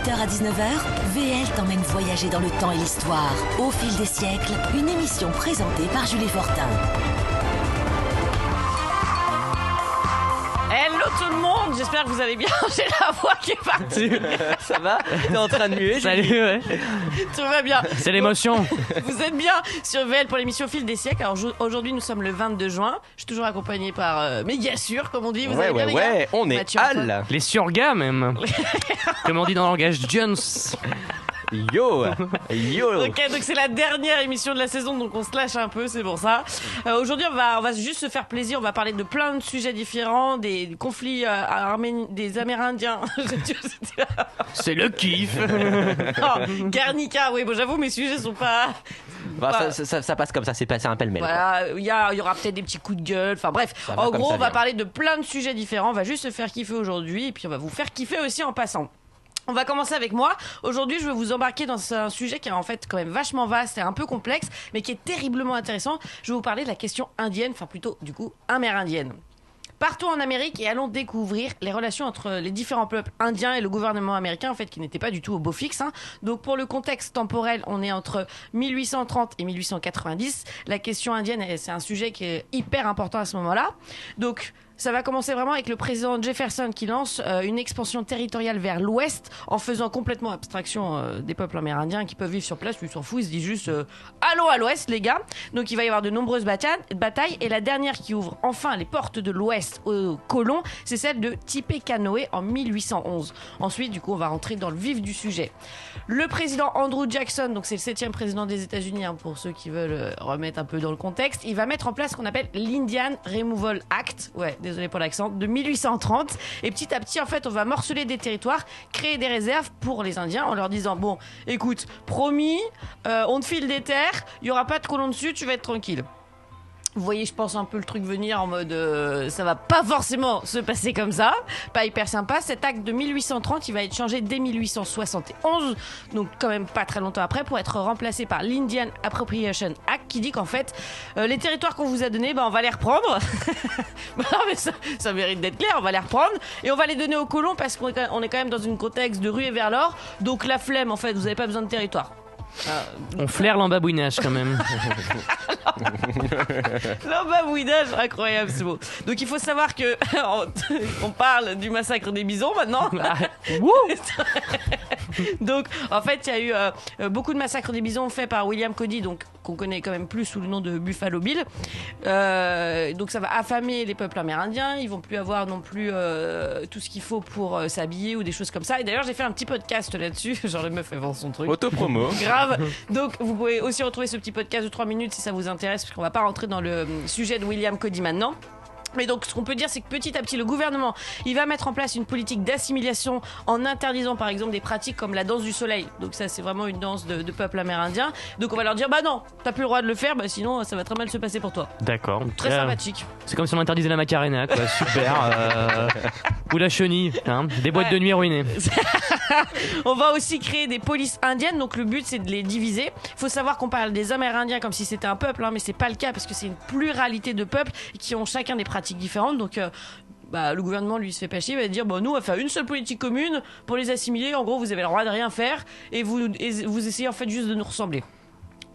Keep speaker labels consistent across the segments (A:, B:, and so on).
A: 18h à 19h, VL t'emmène voyager dans le temps et l'histoire. Au fil des siècles, une émission présentée par Julie Fortin.
B: Hello tout le monde, j'espère que vous allez bien. J'ai la voix qui est partie.
C: Ça va? T'es en train de muer?
D: Salut, ouais.
B: Tout va bien.
D: C'est l'émotion.
B: Vous êtes bien sur VL pour l'émission Au fil des siècles. Alors aujourd'hui nous sommes le 22 juin. Je suis toujours accompagné par mes gars sûrs, comme on dit. Vous allez bien les gars?
C: On est
B: Mathieu,
C: Al.
D: Les surgas même. Comme on dit dans le langage Jones.
C: Yo.
B: Ok, donc c'est la dernière émission de la saison, donc on se lâche un peu, c'est pour ça. Aujourd'hui, on va juste se faire plaisir. On va parler de plein de sujets différents, des conflits des Amérindiens.
D: C'est le kiff.
B: Oh, Guernica, oui, bon, j'avoue, mes sujets sont pas.
C: Bah, ça passe comme ça, c'est passé un pêle-mêle.
B: Voilà, il y aura peut-être des petits coups de gueule. Enfin bref, en gros, on va parler de plein de sujets différents. On va juste se faire kiffer aujourd'hui, et puis on va vous faire kiffer aussi en passant. On va commencer avec moi. Aujourd'hui, je vais vous embarquer dans un sujet qui est en fait quand même vachement vaste et un peu complexe, mais qui est terriblement intéressant. Je vais vous parler de la question indienne, enfin plutôt du coup amérindienne. Partons en Amérique et allons découvrir les relations entre les différents peuples indiens et le gouvernement américain, en fait, qui n'était pas du tout au beau fixe. Donc, pour le contexte temporel, on est entre 1830 et 1890. La question indienne, c'est un sujet qui est hyper important à ce moment-là. Donc, ça va commencer vraiment avec le président Jefferson qui lance une expansion territoriale vers l'ouest en faisant complètement abstraction des peuples amérindiens qui peuvent vivre sur place. Lui, il s'en fout, il se dit juste allons à l'ouest, les gars. Donc il va y avoir de nombreuses batailles et la dernière qui ouvre enfin les portes de l'ouest aux colons, c'est celle de Tippecanoe en 1811. Ensuite, du coup, on va rentrer dans le vif du sujet. Le président Andrew Jackson, donc c'est le 7e président des États-Unis, pour ceux qui veulent remettre un peu dans le contexte, il va mettre en place ce qu'on appelle l'Indian Removal Act. Ouais, désolé pour l'accent, de 1830. Et petit à petit, en fait, on va morceler des territoires, créer des réserves pour les Indiens en leur disant, bon, écoute, promis, on te file des terres, il n'y aura pas de colons dessus, tu vas être tranquille. Vous voyez, je pense un peu le truc venir en mode ça va pas forcément se passer comme ça, pas hyper sympa. Cet acte de 1830, il va être changé dès 1871, donc quand même pas très longtemps après, pour être remplacé par l'Indian Appropriation Act qui dit qu'en fait les territoires qu'on vous a donnés, on va les reprendre. Non, mais ça mérite d'être clair, on va les reprendre et on va les donner aux colons parce qu'on est quand même dans un contexte de ruée vers l'or, donc la flemme en fait, vous avez pas besoin de territoire.
D: On flaire l'embabouinage quand même.
B: L'embabouinage, incroyable, c'est beau. Donc il faut savoir que on parle du massacre des bisons maintenant. Donc en fait il y a eu beaucoup de massacres des bisons faits par William Cody, donc qu'on connaît quand même plus sous le nom de Buffalo Bill. Donc ça va affamer les peuples amérindiens. Ils vont plus avoir non plus tout ce qu'il faut pour s'habiller ou des choses comme ça. Et d'ailleurs j'ai fait un petit podcast là-dessus. Genre le meuf elle vend son truc.
C: Autopromo.
B: Grave. Donc vous pouvez aussi retrouver ce petit podcast de 3 minutes si ça vous intéresse, parce qu'on va pas rentrer dans le sujet de William Cody maintenant. Mais donc ce qu'on peut dire, c'est que petit à petit le gouvernement il va mettre en place une politique d'assimilation en interdisant par exemple des pratiques comme la danse du soleil. Donc ça c'est vraiment une danse de peuple amérindien. Donc on va leur dire bah non, t'as plus le droit de le faire, sinon ça va très mal se passer pour toi.
D: D'accord.
B: Très sympathique.
D: C'est comme si on interdisait la Macarena quoi. Super. Ou la chenille, des boîtes de nuit ruinées.
B: On va aussi créer des polices indiennes, donc le but c'est de les diviser. Faut savoir qu'on parle des Amérindiens comme si c'était un peuple, mais c'est pas le cas parce que c'est une pluralité de peuples qui ont chacun des pratiques différentes. Donc le gouvernement lui se fait pas chier, il va dire nous on va faire une seule politique commune pour les assimiler. En gros vous avez le droit de rien faire et vous essayez en fait juste de nous ressembler.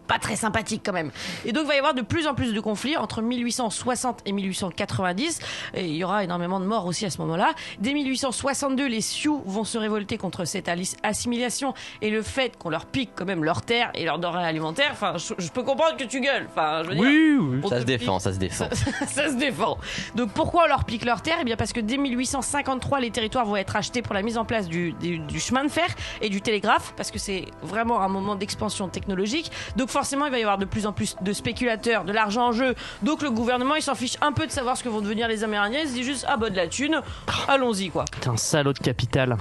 B: Pas très sympathique quand même. Et donc il va y avoir de plus en plus de conflits entre 1860 et 1890 et il y aura énormément de morts aussi à ce moment-là. Dès 1862, les Sioux vont se révolter contre cette assimilation et le fait qu'on leur pique quand même leurs terres et leurs denrées alimentaires. Enfin, je peux comprendre que tu gueules. Enfin, je veux dire,
D: oui.
C: Ça se défend.
B: Ça se défend. Donc pourquoi on leur pique leurs terres ? Eh bien parce que dès 1853, les territoires vont être achetés pour la mise en place du chemin de fer et du télégraphe, parce que c'est vraiment un moment d'expansion technologique. Donc forcément il va y avoir de plus en plus de spéculateurs, de l'argent en jeu, donc le gouvernement il s'en fiche un peu de savoir ce que vont devenir les Amérindiens. Il se dit juste de la thune, allons-y quoi.
D: T'es un salaud de capital.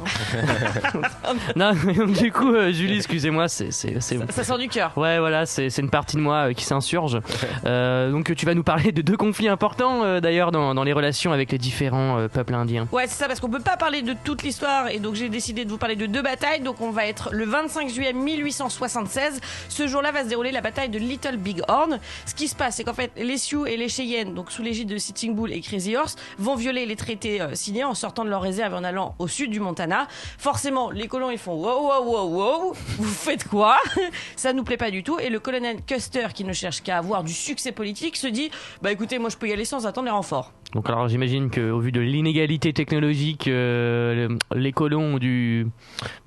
D: Non, du coup Julie, excusez-moi, c'est
B: ça sort du cœur.
D: Ouais voilà, c'est une partie de moi qui s'insurge. Donc tu vas nous parler de 2 conflits importants d'ailleurs dans les relations avec les différents peuples indiens.
B: Ouais c'est ça, parce qu'on peut pas parler de toute l'histoire et donc j'ai décidé de vous parler de 2 batailles. Donc on va être le 25 juillet 1876. Ce jour-là va se dérouler déroulée la bataille de Little Big Horn. Ce qui se passe, c'est qu'en fait, les Sioux et les Cheyennes, donc sous l'égide de Sitting Bull et Crazy Horse, vont violer les traités signés en sortant de leur réserve et en allant au sud du Montana. Forcément, les colons, ils font wow, vous faites quoi? Ça nous plaît pas du tout. Et le colonel Custer, qui ne cherche qu'à avoir du succès politique, se dit, bah écoutez, moi je peux y aller sans attendre les renforts.
D: Donc alors j'imagine qu'au vu de l'inégalité technologique, les colons ont dû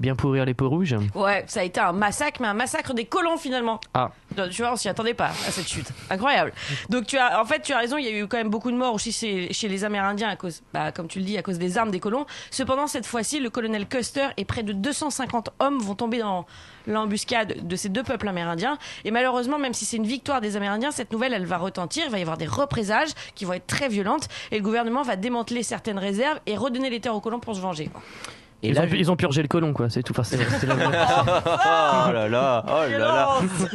D: bien pourrir les peaux rouges.
B: Ouais, ça a été un massacre, mais un massacre des colons finalement.
D: Ah.
B: Tu vois, on s'y attendait pas à cette chute. Incroyable. Donc tu as raison, il y a eu quand même beaucoup de morts aussi chez les Amérindiens à cause, comme tu le dis, à cause des armes des colons. Cependant, cette fois-ci, le colonel Custer et près de 250 hommes vont tomber dans l'embuscade de ces deux peuples amérindiens. Et malheureusement, même si c'est une victoire des Amérindiens, cette nouvelle, elle va retentir. Il va y avoir des représailles qui vont être très violentes. Et le gouvernement va démanteler certaines réserves et redonner les terres aux colons pour se venger.
D: Et ils ont purgé le colon, quoi, c'est tout. Enfin, c'était
C: Oh là là.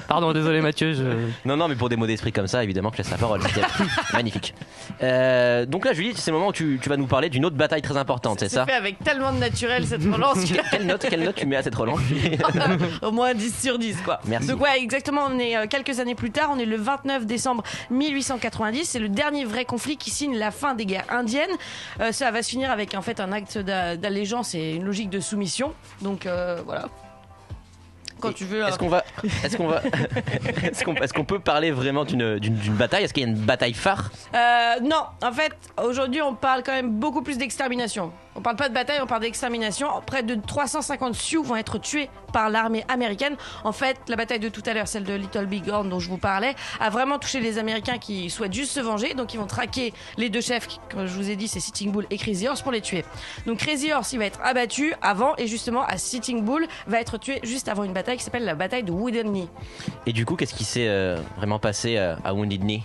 D: Pardon, désolé Mathieu.
C: Non, mais pour des mots d'esprit comme ça, évidemment, je laisse la parole. Magnifique. Donc là, Julie, c'est le moment où tu vas nous parler d'une autre bataille très importante, c'est ça?
B: C'est fait avec tellement de naturel cette relance.
C: Quelle note tu mets à cette relance?
B: Au moins 10 sur 10, quoi.
C: Merci.
B: Donc ouais, exactement, on est quelques années plus tard, on est le 29 décembre 1890, c'est le dernier vrai conflit qui signe la fin des guerres indiennes. Ça va se finir avec en fait un acte d'allégeance et une logique de soumission. Donc voilà. Quand tu veux.
C: Est-ce qu'on peut parler vraiment d'une bataille? Est-ce qu'il y a une bataille phare?
B: Non, en fait, aujourd'hui, on parle quand même beaucoup plus d'extermination. On parle pas de bataille, on parle d'extermination. Près de 350 Sioux vont être tués par l'armée américaine. En fait, la bataille de tout à l'heure, celle de Little Big Horn dont je vous parlais, a vraiment touché les Américains qui souhaitent juste se venger. Donc ils vont traquer les deux chefs, comme je vous ai dit, c'est Sitting Bull et Crazy Horse, pour les tuer. Donc Crazy Horse, il va être abattu avant, et justement, Sitting Bull va être tué juste avant une bataille qui s'appelle la bataille de Wounded Knee.
C: Et du coup, qu'est-ce qui s'est vraiment passé à Wounded Knee?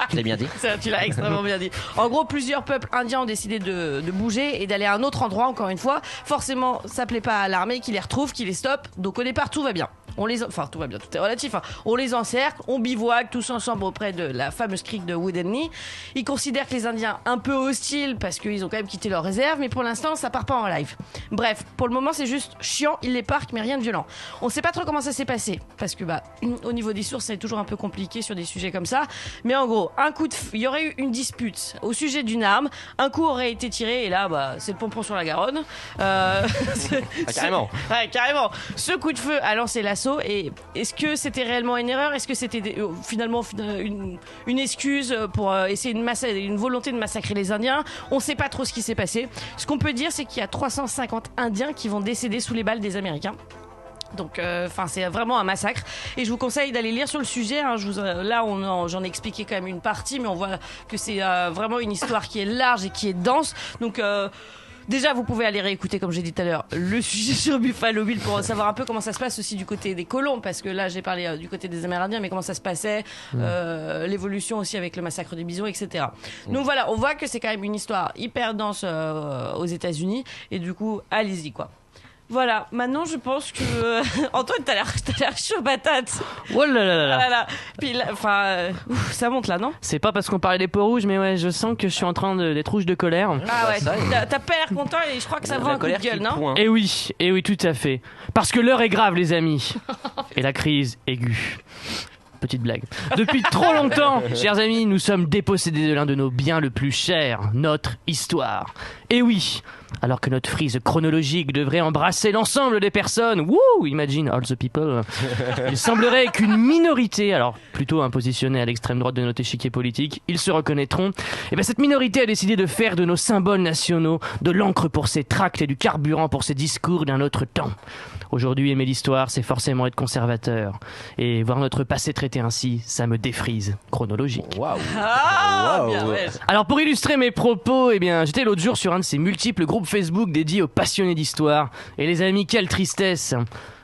C: Je l'ai bien dit.
B: Ça, tu l'as extrêmement bien dit. En gros, plusieurs peuples indiens ont décidé de bouger et d'aller à un autre endroit, encore une fois. Forcément, ça plaît pas à l'armée qui les retrouve, qui les stoppe. Donc au départ, tout va bien. Tout va bien, tout est relatif. On les encercle, on bivouaque tous ensemble auprès de la fameuse crique de Wounded Knee. Ils considèrent que les Indiens un peu hostiles parce qu'ils ont quand même quitté leur réserve, mais pour l'instant, ça part pas en live. Bref, pour le moment, c'est juste chiant, ils les parquent, mais rien de violent. On sait pas trop comment ça s'est passé parce que au niveau des sources, c'est toujours un peu compliqué sur des sujets comme ça. Mais en gros, il y aurait eu une dispute au sujet d'une arme, un coup aurait été tiré et là, c'est le pompon sur la Garonne.
C: Carrément.
B: Ouais, carrément. Ce coup de feu a lancé l'assaut. Et est-ce que c'était réellement une erreur? Est-ce que c'était finalement une excuse pour essayer une volonté de massacrer les Indiens? On ne sait pas trop ce qui s'est passé. Ce qu'on peut dire, c'est qu'il y a 350 Indiens qui vont décéder sous les balles des Américains. Donc, c'est vraiment un massacre. Et je vous conseille d'aller lire sur le sujet. J'en ai expliqué quand même une partie, mais on voit que c'est vraiment une histoire qui est large et qui est dense. Donc, déjà, vous pouvez aller réécouter, comme j'ai dit tout à l'heure, le sujet sur Buffalo Bill pour savoir un peu comment ça se passe aussi du côté des colons, parce que là, j'ai parlé du côté des Amérindiens, mais comment ça se passait, l'évolution aussi avec le massacre des bisons, etc. Donc voilà, on voit que c'est quand même une histoire hyper dense aux États-Unis, et du coup, allez-y, quoi. Voilà, maintenant je pense que Antoine, t'as l'air chaud patate.
D: Oh là là là.
B: Ah là là. Puis ça monte là, non?
D: C'est pas parce qu'on parlait des peaux rouges, mais ouais, je sens que je suis en train d'être rouge de colère.
B: Ah ouais, t'as pas l'air content et je crois que ça va un coup de gueule, non?
D: Et oui, tout à fait. Parce que l'heure est grave, les amis. Et la crise aiguë. Petite blague. Depuis trop longtemps, chers amis, nous sommes dépossédés de l'un de nos biens le plus cher, notre histoire. Et oui, alors que notre frise chronologique devrait embrasser l'ensemble des personnes, wouh, imagine all the people, il semblerait qu'une minorité, alors plutôt positionnée à l'extrême droite de notre échiquier politique, ils se reconnaîtront, et bien cette minorité a décidé de faire de nos symboles nationaux de l'encre pour ses tracts et du carburant pour ses discours d'un autre temps. Aujourd'hui, aimer l'histoire, c'est forcément être conservateur. Et voir notre passé traité ainsi, ça me défrise. Chronologique.
C: Waouh.
B: Bien, ouais.
D: Alors pour illustrer mes propos, j'étais l'autre jour sur un de ces multiples groupes Facebook dédiés aux passionnés d'histoire. Et les amis, quelle tristesse!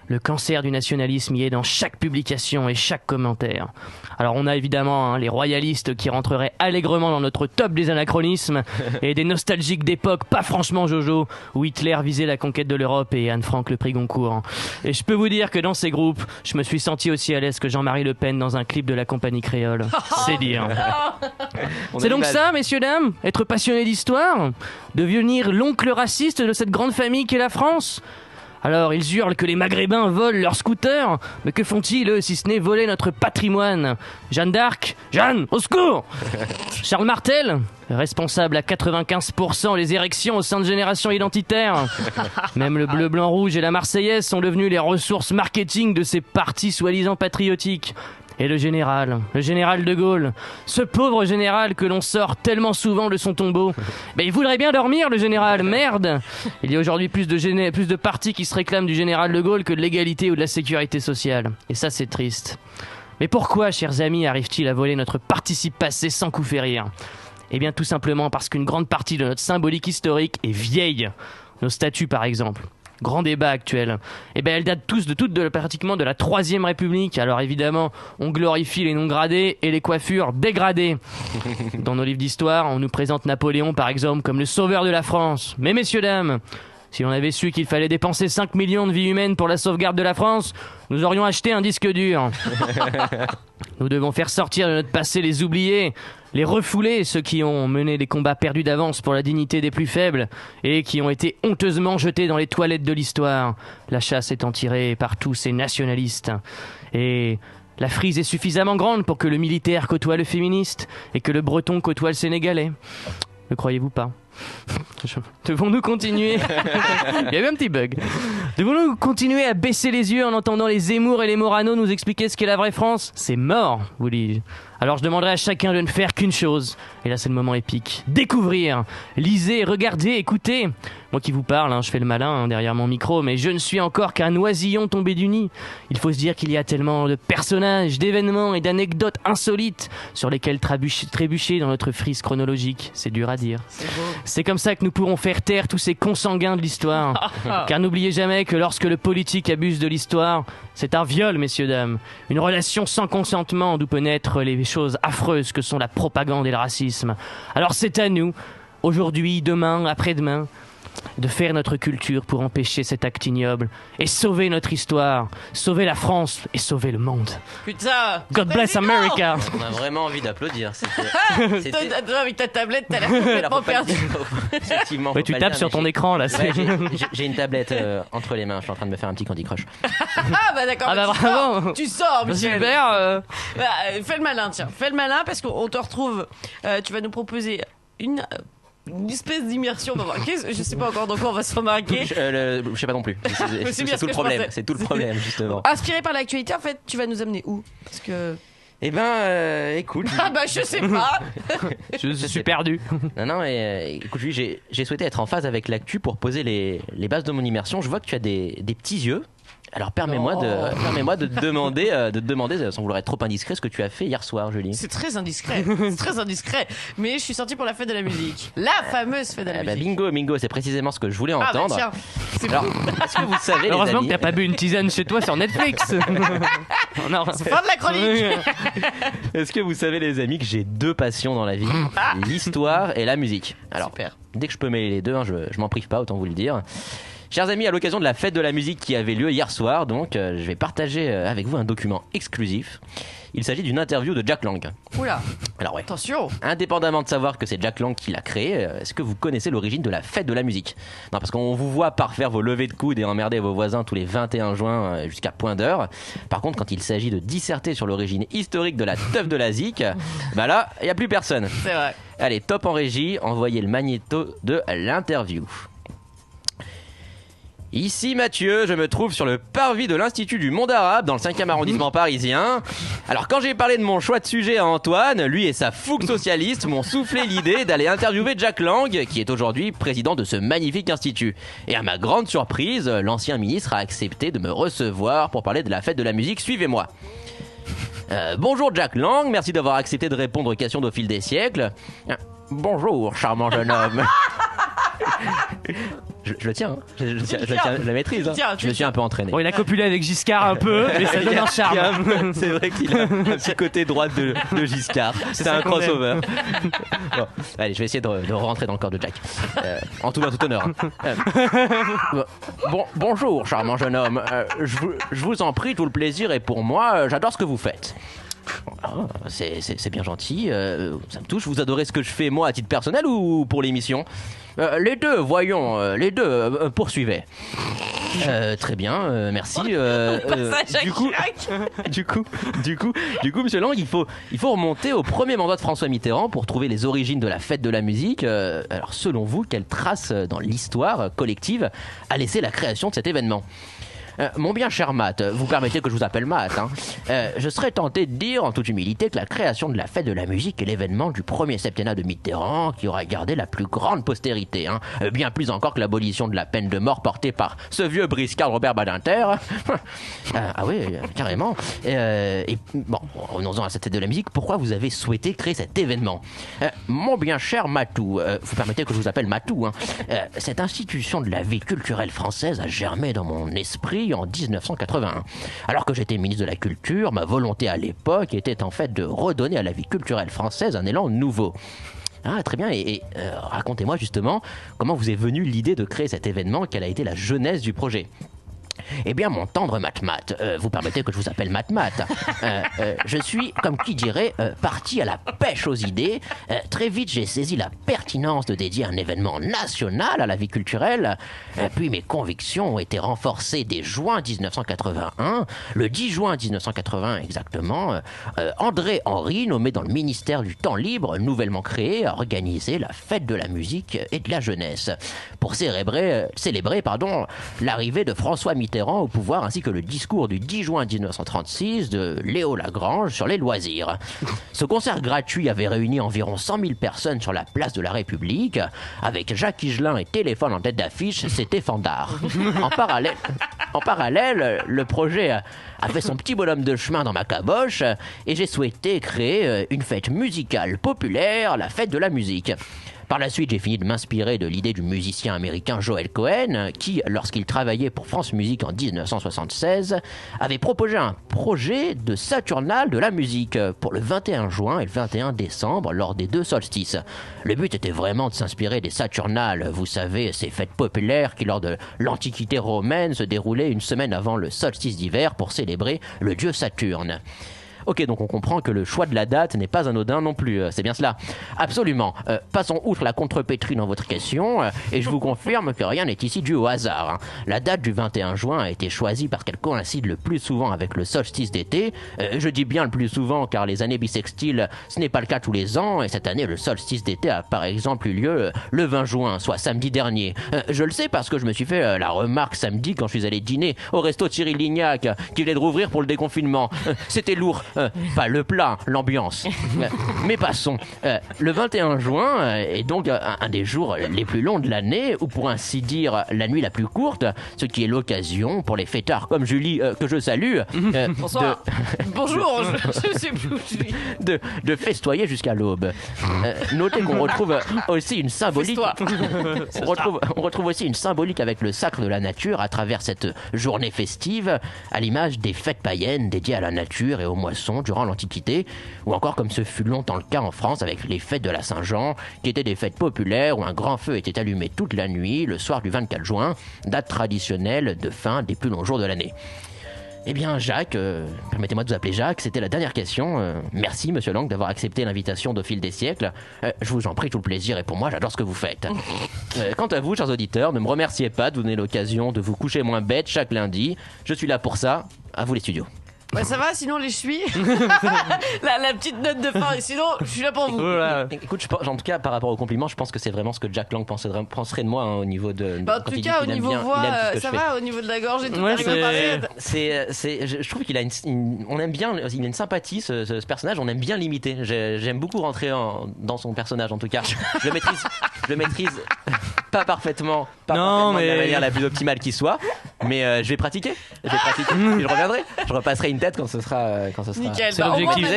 D: Le cancer du nationalisme y est dans chaque publication et chaque commentaire. Alors on a évidemment les royalistes qui rentreraient allègrement dans notre top des anachronismes et des nostalgiques d'époque pas franchement Jojo, où Hitler visait la conquête de l'Europe et Anne Frank le prix Goncourt. Et je peux vous dire que dans ces groupes, je me suis senti aussi à l'aise que Jean-Marie Le Pen dans un clip de la compagnie créole. C'est dire. C'est donc ça, messieurs, dames, être passionné d'histoire? Devenir l'oncle raciste de cette grande famille qu'est la France? Alors ils hurlent que les Maghrébins volent leurs scooters, mais que font-ils eux si ce n'est voler notre patrimoine? Jeanne d'Arc, Jeanne, au secours! Charles Martel, responsable à 95% les érections au sein de générations identitaires. Même le bleu, blanc, rouge et la Marseillaise sont devenus les ressources marketing de ces partis soi-disant patriotiques. Et le général de Gaulle, ce pauvre général que l'on sort tellement souvent de son tombeau. Mais il voudrait bien dormir, le général, merde! Il y a aujourd'hui plus de partis qui se réclament du général de Gaulle que de l'égalité ou de la sécurité sociale. Et ça, c'est triste. Mais pourquoi, chers amis, arrive-t-il à voler notre participe passé sans coup férir? Eh bien, tout simplement parce qu'une grande partie de notre symbolique historique est vieille. Nos statues, par exemple. Grand débat actuel. Eh bien, elles datent tous pratiquement de la Troisième République. Alors évidemment, on glorifie les noms gradés et les coiffures dégradées. Dans nos livres d'histoire, on nous présente Napoléon, par exemple, comme le sauveur de la France. Mais messieurs, dames, si l'on avait su qu'il fallait dépenser 5 millions de vies humaines pour la sauvegarde de la France, nous aurions acheté un disque dur. Nous devons faire sortir de notre passé les oubliés, les refoulés, ceux qui ont mené des combats perdus d'avance pour la dignité des plus faibles et qui ont été honteusement jetés dans les toilettes de l'histoire, la chasse étant tirée par tous ces nationalistes. Et la frise est suffisamment grande pour que le militaire côtoie le féministe et que le breton côtoie le sénégalais. Ne croyez-vous pas? Devons-nous continuer Il y a eu un petit bug. Devons-nous continuer à baisser les yeux en entendant les Zemmour et les Morano nous expliquer ce qu'est la vraie France? C'est mort, vous dis-je. Alors je demanderai à chacun de ne faire qu'une chose. Et là c'est le moment épique. Découvrir, lisez, regardez, écoutez. Moi qui vous parle, je fais le malin derrière mon micro, mais je ne suis encore qu'un oisillon tombé du nid. Il faut se dire qu'il y a tellement de personnages, d'événements et d'anecdotes insolites sur lesquels trébucher dans notre frise chronologique. C'est dur à dire. C'est comme ça que nous pourrons faire taire tous ces consanguins de l'histoire. Car n'oubliez jamais que lorsque le politique abuse de l'histoire, c'est un viol, messieurs, dames. Une relation sans consentement d'où peut naître les choses affreuses que sont la propagande et le racisme. Alors c'est à nous, aujourd'hui, demain, après-demain, de faire notre culture pour empêcher cet acte ignoble et sauver notre histoire, sauver la France et sauver le monde.
B: Putain!
D: God bless America!
C: On a vraiment envie d'applaudir.
B: Toi, avec ta tablette, t'as l'air complètement perdu.
C: Effectivement.
D: Ouais, tu tapes sur ton écran là.
C: Ouais, j'ai une tablette entre les mains. Je suis en train de me faire un petit Candy Crush.
B: Ah bah d'accord.
D: Ah bah bravo.
B: Tu sors, Michel.
D: Super.
B: Fais le malin, tiens. Fais le malin parce qu'on te retrouve. Tu vas nous proposer une espèce d'immersion. On va voir. Je sais pas encore dans quoi on va se remarquer.
C: Je sais pas non plus. C'est tout le problème. C'est tout le problème justement.
B: Inspiré par l'actualité, en fait, tu vas nous amener où? Parce que.
C: Eh ben, écoute.
B: Ah bah je sais pas.
D: Je suis perdu.
C: Non, écoute, j'ai souhaité être en phase avec l'actu pour poser les bases de mon immersion. Je vois que tu as des petits yeux. Alors permets-moi de te demander, sans vouloir être trop indiscret, ce que tu as fait hier soir, Julie.
B: C'est très indiscret, mais je suis sorti pour la fête de la musique. La fameuse fête de la musique.
C: Bingo, c'est précisément ce que je voulais entendre.
B: Bah tiens,
C: alors, est-ce que vous savez,
D: heureusement
C: les amis,
D: que t'as pas bu une tisane chez toi sur Netflix. Non.
B: C'est fin de la chronique.
C: Est-ce que vous savez, les amis, que j'ai deux passions dans la vie, l'histoire et la musique. Alors,
B: super.
C: Dès que je peux mêler les deux, je m'en prive pas, autant vous le dire. Chers amis, à l'occasion de la fête de la musique qui avait lieu hier soir, donc, je vais partager avec vous un document exclusif. Il s'agit d'une interview de Jack Lang.
B: Oula.
C: Alors ouais.
B: Attention.
C: Indépendamment de savoir que c'est Jack Lang qui l'a créé, est-ce que vous connaissez l'origine de la fête de la musique? Non, parce qu'on vous voit parfaire vos levées de coude et emmerder vos voisins tous les 21 juin jusqu'à point d'heure. Par contre, quand il s'agit de disserter sur l'origine historique de la teuf de la zik, bah là, il n'y a plus personne.
B: C'est vrai.
C: Allez, top en régie, envoyez le magnéto de l'interview. Ici Mathieu, je me trouve sur le parvis de l'Institut du Monde Arabe dans le 5e arrondissement parisien. Alors quand j'ai parlé de mon choix de sujet à Antoine, lui et sa fougue socialiste m'ont soufflé l'idée d'aller interviewer Jack Lang, qui est aujourd'hui président de ce magnifique institut. Et à ma grande surprise, l'ancien ministre a accepté de me recevoir pour parler de la fête de la musique. Suivez-moi. Bonjour Jack Lang, merci d'avoir accepté de répondre aux questions d'Au fil des siècles. Bonjour charmant jeune homme. Je le tiens, je la maîtrise. Je me suis un peu entraîné.
D: Bon, il a copulé avec Giscard un peu, mais ça donne un charme.
C: C'est vrai qu'il a un petit côté droite de Giscard. C'est un crossover. Bon, allez, je vais essayer de rentrer dans le corps de Jack. En tout honneur. Bonjour, charmant jeune homme. Je vous en prie, tout le plaisir est pour moi. J'adore ce que vous faites. Oh, c'est bien gentil, ça me touche. Vous adorez ce que je fais moi à titre personnel ou pour l'émission? Les deux, voyons, poursuivez. Très bien, merci. Du coup, Monsieur Lang, il faut remonter au premier mandat de François Mitterrand pour trouver les origines de la fête de la musique. Alors, selon vous, quelle trace dans l'histoire collective a laissé la création de cet événement ? Mon bien cher Matt, vous permettez que je vous appelle Matt, hein. Je serais tenté de dire en toute humilité que la création de la fête de la musique est l'événement du premier septennat de Mitterrand qui aura gardé la plus grande postérité, hein. Bien plus encore que l'abolition de la peine de mort portée par ce vieux briscard Robert Badinter. Ah oui, carrément. Et bon, revenons-en à cette fête de la musique. Pourquoi vous avez souhaité créer cet événement ? Mon bien cher Matou, vous permettez que je vous appelle Matou, hein. Cette institution de la vie culturelle française a germé dans mon esprit en 1981. Alors que j'étais ministre de la Culture, ma volonté à l'époque était en fait de redonner à la vie culturelle française un élan nouveau. Ah, très bien, et racontez-moi justement comment vous est venue l'idée de créer cet événement, quelle a été la genèse du projet. Eh bien, mon tendre Mat, vous permettez que je vous appelle Mat, je suis, comme qui dirait, parti à la pêche aux idées. Très vite, j'ai saisi la pertinence de dédier un événement national à la vie culturelle. Puis mes convictions ont été renforcées dès juin 1981. Le 10 juin 1980 exactement, André Henry, nommé dans le ministère du Temps Libre, nouvellement créé, a organisé la fête de la musique et de la jeunesse pour célébrer l'arrivée de François Mitterrand au pouvoir, ainsi que le discours du 10 juin 1936 de Léo Lagrange sur les loisirs. Ce concert gratuit avait réuni environ 100 000 personnes sur la place de la République. Avec Jacques Higelin et Téléphone en tête d'affiche, c'était fandard. En parallèle, le projet a fait son petit bonhomme de chemin dans ma caboche et j'ai souhaité créer une fête musicale populaire, la fête de la musique. Par la suite, j'ai fini de m'inspirer de l'idée du musicien américain Joel Cohen, qui, lorsqu'il travaillait pour France Musique en 1976, avait proposé un projet de Saturnale de la musique pour le 21 juin et le 21 décembre lors des 2 solstices. Le but était vraiment de s'inspirer des Saturnales, vous savez, ces fêtes populaires qui, lors de l'Antiquité romaine, se déroulaient une semaine avant le solstice d'hiver pour célébrer le dieu Saturne. Ok, donc on comprend que le choix de la date n'est pas anodin non plus, c'est bien cela. Absolument. Passons outre la contrepétrie dans votre question, et je vous confirme que rien n'est ici dû au hasard, hein. La date du 21 juin a été choisie parce qu'elle coïncide le plus souvent avec le solstice d'été. Je dis bien le plus souvent car les années bissextiles, ce n'est pas le cas tous les ans, et cette année, le solstice d'été a par exemple eu lieu le 20 juin, soit samedi dernier. Je le sais parce que je me suis fait la remarque samedi quand je suis allé dîner au resto Thierry Lignac, qui venait de rouvrir pour le déconfinement. C'était lourd. Pas le plat, l'ambiance. Mais passons. Le 21 juin est donc un des jours les plus longs de l'année, ou pour ainsi dire la nuit la plus courte, ce qui est l'occasion pour les fêtards comme Julie, que je salue,
B: bonsoir. Bonjour, je sais plus où je suis.
C: De festoyer jusqu'à l'aube. Notez qu'on retrouve aussi une symbolique. On retrouve aussi une symbolique avec le sacre de la nature à travers cette journée festive, à l'image des fêtes païennes dédiées à la nature et aux moissons durant l'Antiquité, ou encore comme ce fut longtemps le cas en France avec les fêtes de la Saint-Jean, qui étaient des fêtes populaires où un grand feu était allumé toute la nuit, le soir du 24 juin, date traditionnelle de fin des plus longs jours de l'année. Eh bien, Jacques, permettez-moi de vous appeler Jacques, c'était la dernière question. Merci, Monsieur Lang, d'avoir accepté l'invitation d'Au fil des siècles. Je vous en prie, tout le plaisir, et pour moi, j'adore ce que vous faites. Quant à vous, chers auditeurs, ne me remerciez pas de vous donner l'occasion de vous coucher moins bête chaque lundi. Je suis là pour ça. À vous les studios.
B: Ouais, ça va, sinon les chevilles. la petite note de fin, et sinon je suis là pour vous.
C: Écoute, en tout cas, par rapport au compliment, je pense que c'est vraiment ce que Jack Lang penserait de moi, hein, au niveau de.
B: En tout cas, au niveau voix, ça va, au niveau de la gorge et tout.
C: Je trouve qu'il a on aime bien, il a une sympathie, ce personnage, on aime bien l'imiter. J'aime beaucoup rentrer dans son personnage, en tout cas. Je le maîtrise pas parfaitement, de la manière la plus optimale qui soit, mais je vais pratiquer. Puis je reviendrai. Je repasserai une tête quand ce sera.
B: Nickel.
C: C'est l'objectif.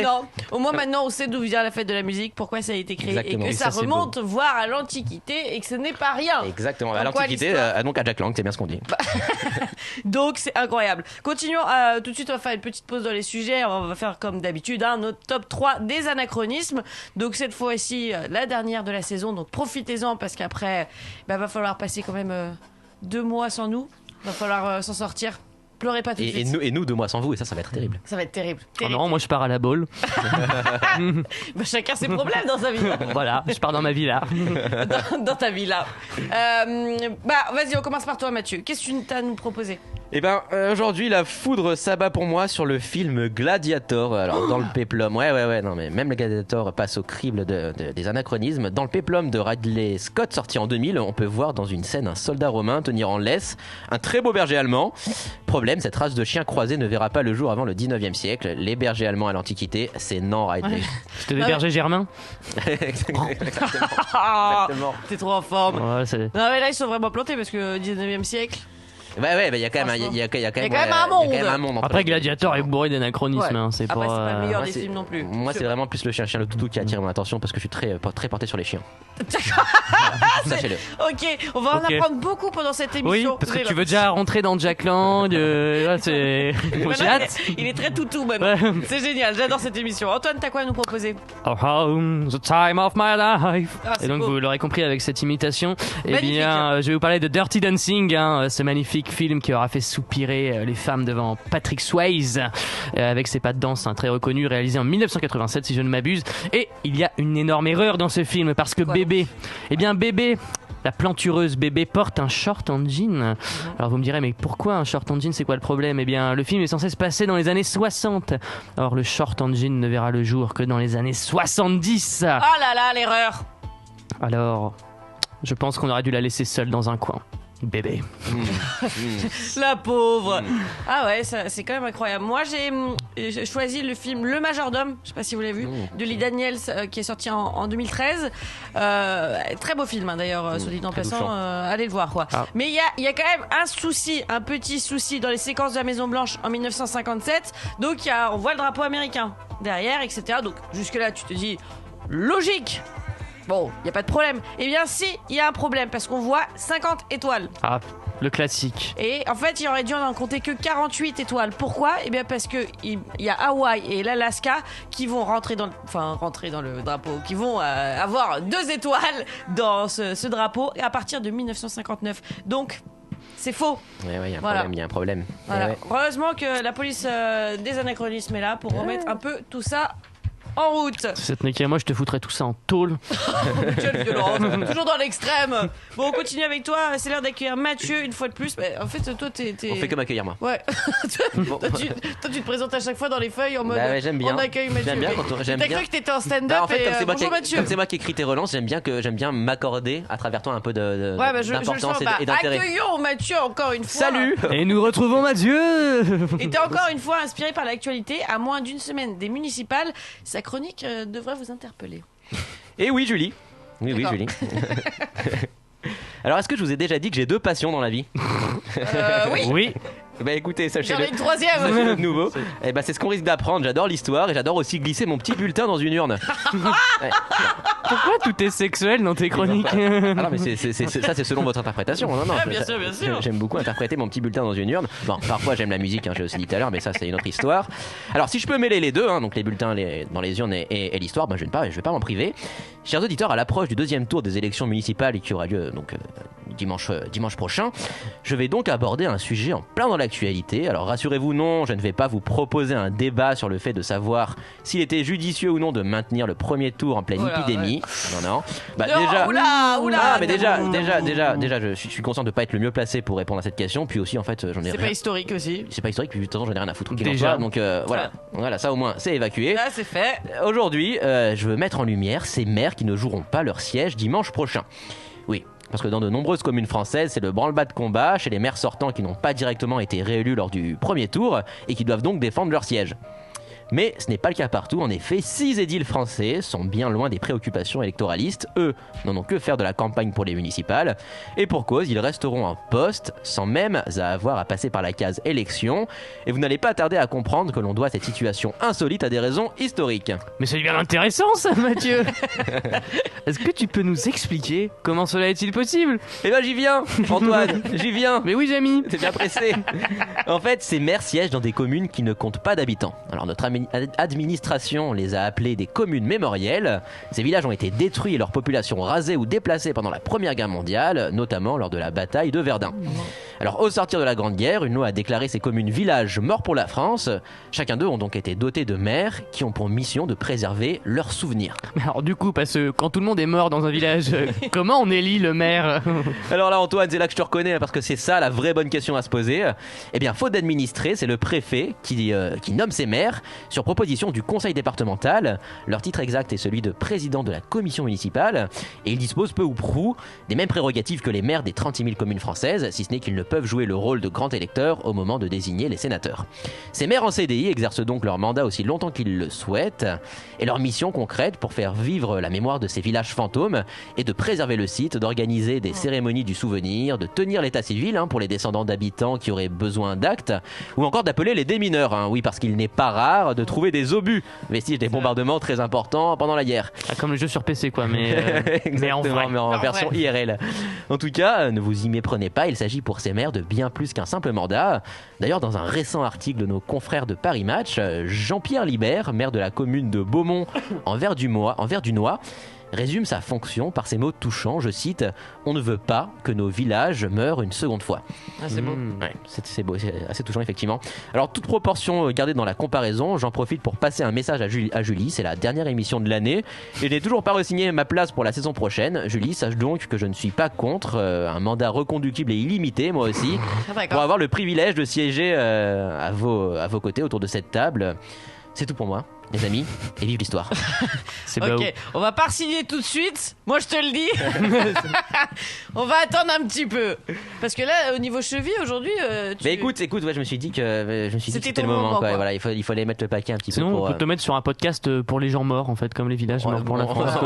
B: Au moins maintenant, on sait d'où vient la fête de la musique, pourquoi ça a été créé.
C: Exactement.
B: Et que ça remonte, voire à l'Antiquité, et que ce n'est pas rien.
C: Exactement. À l'Antiquité, donc à Jack Lang, c'est bien ce qu'on dit.
B: Donc c'est incroyable. Continuons. Tout de suite, on va faire une petite pause dans les sujets. On va faire comme d'habitude notre top 3 des anachronismes. Donc cette fois-ci, la dernière de la saison. Donc profitez-en parce qu'après, va falloir passer quand même 2 mois sans nous. Va falloir s'en sortir. Pleurez pas tout de suite.
C: Et nous 2 mois sans vous, et ça va être terrible.
B: Ça va être terrible.
D: Ah non, moi je pars à la boule.
B: Chacun ses problèmes dans sa vie.
D: Voilà, je pars dans ma villa.
B: dans ta villa. Vas-y, on commence par toi, Mathieu. Qu'est-ce que tu as à nous proposer?
C: Eh ben, aujourd'hui, la foudre s'abat pour moi sur le film Gladiator. Alors, dans le péplum, ouais, non, mais même le Gladiator passe au crible des anachronismes. Dans le péplum de Ridley Scott, sorti en 2000, on peut voir dans une scène un soldat romain tenir en laisse un très beau berger allemand. Problème, cette race de chiens croisés ne verra pas le jour avant le 19e siècle. Les bergers allemands à l'Antiquité, c'est non Ridley.
B: Ouais.
D: C'était des bergers germains.
C: Exactement.
B: T'es trop en forme.
D: Ouais, c'est...
B: Non, mais là, ils sont vraiment plantés parce que 19e siècle.
C: Ouais, il y a quand même un monde.
D: Après, Gladiator est bourré d'anachronismes.
B: Ouais.
D: C'est
B: Après,
D: pas,
B: c'est pas le meilleur
C: moi,
B: des films non plus.
C: Moi, c'est vraiment plus le chien le toutou qui a attiré mon attention parce que je suis très porté sur les chiens. Sachez-le.
B: Ok, on va en apprendre beaucoup pendant cette
D: Oui,
B: émission.
D: parce que tu veux déjà rentrer dans Jack Lang. Là, c'est. Moi, j'ai hâte.
B: Il est très toutou maintenant.
D: Ouais.
B: C'est génial, j'adore cette émission. Antoine, t'as quoi à nous proposer?
D: Oh, home, the time of my life.
B: C'est
D: Et donc,
B: beau.
D: vous l'aurez compris avec cette imitation.
B: Magnifique.
D: Je vais vous parler de Dirty Dancing, ce magnifique film qui aura fait soupirer les femmes devant Patrick Swayze, avec ses pas de danse très reconnus, réalisé en 1987, si je ne m'abuse. Et il y a une énorme erreur dans ce film, parce que Bébé, la plantureuse Bébé porte un short en jean. Alors vous me direz, mais pourquoi un short en jean, c'est quoi le problème? Eh bien, le film est censé se passer dans les années 60. Or, le short en jean ne verra le jour que dans les années 70.
B: Oh là là, l'erreur.
D: Alors, je pense qu'on aurait dû la laisser seule dans un coin. Bébé.
B: La pauvre. Ah ouais, c'est quand même incroyable. Moi, j'ai choisi le film Le Majordome, je sais pas si vous l'avez vu, de Lee Daniels, qui est sorti en 2013. Très beau film, hein, d'ailleurs, soit dit en passant. Allez le voir, quoi. Ah. Mais il y a quand même un petit souci dans les séquences de la Maison Blanche en 1957. Donc, on voit le drapeau américain derrière, etc. Donc, jusque-là, tu te dis, logique. Bon, il n'y a pas de problème. Eh bien si, il y a un problème parce qu'on voit 50 étoiles.
D: Ah, le classique.
B: Et en fait, il aurait dû en compter que 48 étoiles. Pourquoi? Eh bien parce que il y a Hawaï et l'Alaska qui vont rentrer dans le drapeau, qui vont avoir 2 étoiles dans ce drapeau à partir de 1959. Donc c'est faux.
C: Ouais, il y a un problème.
B: Voilà.
C: Ouais.
B: Heureusement que la police des anachronismes est là pour remettre un peu tout ça en route.
D: Si ça tenait qu'à moi, je te foutrais tout ça en tôle.
B: Quelle violence. Toujours dans l'extrême. Bon, on continue avec toi. C'est l'heure d'accueillir Mathieu une fois de plus. Mais en fait, toi, t'es...
C: On fait que m'accueillir, moi.
B: Ouais. Toi, tu te présentes à chaque fois dans les feuilles en mode.
C: Bah ouais, j'aime bien.
B: On accueille Mathieu.
C: J'aime
B: T'as
C: bien.
B: cru que t'étais en stand-up.
C: En fait,
B: bonjour Mathieu.
C: comme c'est moi qui écris tes relances, j'aime bien m'accorder à travers toi un peu d'importance et d'intérêt.
B: Accueillons Mathieu encore une fois.
C: Salut.
D: Et nous retrouvons Mathieu.
B: Et t'es encore une fois inspiré par l'actualité. À moins d'une semaine des municipales, sa chronique devrait vous interpeller.
C: Et oui, Julie. Oui, Julie. Alors, est-ce que je vous ai déjà dit que j'ai 2 passions dans la vie?
D: Oui.
C: Bah écoutez, sachez-le.
B: J'en ai une troisième.
C: Sachez-le de nouveau. Et bah c'est ce qu'on risque d'apprendre. J'adore l'histoire et j'adore aussi glisser mon petit bulletin dans une urne. Ouais.
D: Pourquoi tout est sexuel dans tes chroniques?
C: Ah non mais ça c'est selon votre interprétation. Non,
B: bien sûr.
C: J'aime beaucoup interpréter mon petit bulletin dans une urne. Bon, parfois j'aime la musique, j'ai aussi dit tout à l'heure, mais ça c'est une autre histoire. Alors si je peux mêler les deux, donc les bulletins dans les urnes et l'histoire, je vais pas m'en priver. Chers auditeurs, à l'approche du 2e tour des élections municipales qui aura lieu donc dimanche prochain, je vais donc aborder un sujet en plein dans l'actualité. Alors rassurez-vous, non, je ne vais pas vous proposer un débat sur le fait de savoir s'il était judicieux ou non de maintenir le premier tour en pleine épidémie. Ouais. Non. Bah
B: non,
C: déjà.
B: Oula.
C: Mais déjà, je suis conscient de pas être le mieux placé pour répondre à cette question. Puis aussi, en fait, j'en ai.
B: C'est pas historique aussi.
C: C'est pas historique. Puis de toute façon, j'en ai rien à foutre.
D: Déjà.
C: Donc voilà, ça au moins, c'est évacué.
B: Là, c'est fait.
C: Aujourd'hui, je veux mettre en lumière ces maires qui ne joueront pas leur siège dimanche prochain. Oui. Parce que dans de nombreuses communes françaises, c'est le branle-bas de combat chez les maires sortants qui n'ont pas directement été réélus lors du premier tour et qui doivent donc défendre leur siège. Mais ce n'est pas le cas partout. En effet, 6 édiles français sont bien loin des préoccupations électoralistes. Eux n'en ont que faire de la campagne pour les municipales. Et pour cause, ils resteront en poste sans même avoir à passer par la case élection. Et vous n'allez pas tarder à comprendre que l'on doit cette situation insolite à des raisons historiques.
D: Mais c'est bien intéressant ça, Mathieu. Est-ce que tu peux nous expliquer comment cela est-il possible?
C: Eh ben j'y viens, Antoine, j'y viens.
D: Mais oui, Jamy.
C: T'es bien pressé. En fait, ces maires siègent dans des communes qui ne comptent pas d'habitants. Alors notre administration les a appelés des communes mémorielles. Ces villages ont été détruits et leur population rasée ou déplacée pendant la Première Guerre mondiale, notamment lors de la bataille de Verdun. Alors au sortir de la Grande Guerre, une loi a déclaré ces communes villages morts pour la France. Chacun d'eux ont donc été dotés de maires qui ont pour mission de préserver leurs souvenirs.
D: Mais alors du coup, parce que quand tout le monde est mort dans un village, comment on élit le maire?
C: Alors là Antoine, c'est là que je te reconnais parce que c'est ça la vraie bonne question à se poser. Eh bien faute d'administrer, c'est le préfet qui nomme ses maires sur proposition du conseil départemental. Leur titre exact est celui de président de la commission municipale et ils disposent peu ou prou des mêmes prérogatives que les maires des 36 000 communes françaises, si ce n'est qu'ils ne peuvent jouer le rôle de grand électeur au moment de désigner les sénateurs. Ces maires en CDI exercent donc leur mandat aussi longtemps qu'ils le souhaitent et leur mission concrète pour faire vivre la mémoire de ces villages fantômes est de préserver le site, d'organiser des cérémonies du souvenir, de tenir l'état civil pour les descendants d'habitants qui auraient besoin d'actes ou encore d'appeler les démineurs, oui parce qu'il n'est pas rare de trouver des obus, vestiges des bombardements très importants pendant la guerre.
D: Ah, comme le jeu sur PC quoi, mais en vrai.
C: Mais en version IRL. En tout cas, ne vous y méprenez pas, il s'agit pour ces maires de bien plus qu'un simple mandat. D'ailleurs, dans un récent article de nos confrères de Paris Match, Jean-Pierre Libert, maire de la commune de Beaumont en Verdunois, résume sa fonction par ces mots touchants, je cite « On ne veut pas que nos villages meurent une seconde fois ».
B: Ah, c'est beau.
C: Ouais, c'est beau, c'est assez touchant effectivement. Alors toute proportion gardée dans la comparaison, j'en profite pour passer un message à Julie, c'est la dernière émission de l'année et je n'ai toujours pas re-signé ma place pour la saison prochaine. Julie, sache donc que je ne suis pas contre un mandat reconductible et illimité, moi aussi, pour avoir le privilège de siéger à vos côtés autour de cette table. C'est tout pour moi, les amis, et vive l'histoire.
D: C'est beau.
B: Ok, on va pas signer tout de suite. Moi, je te le dis. On va attendre un petit peu. Parce que là, au niveau cheville, aujourd'hui.
C: Mais écoute, ouais, je me suis dit que c'était le moment. Quoi. Voilà, il fallait mettre le paquet un petit peu.
D: Sinon, on peut te mettre sur un podcast pour les gens morts, en fait, comme les villages morts pour la France.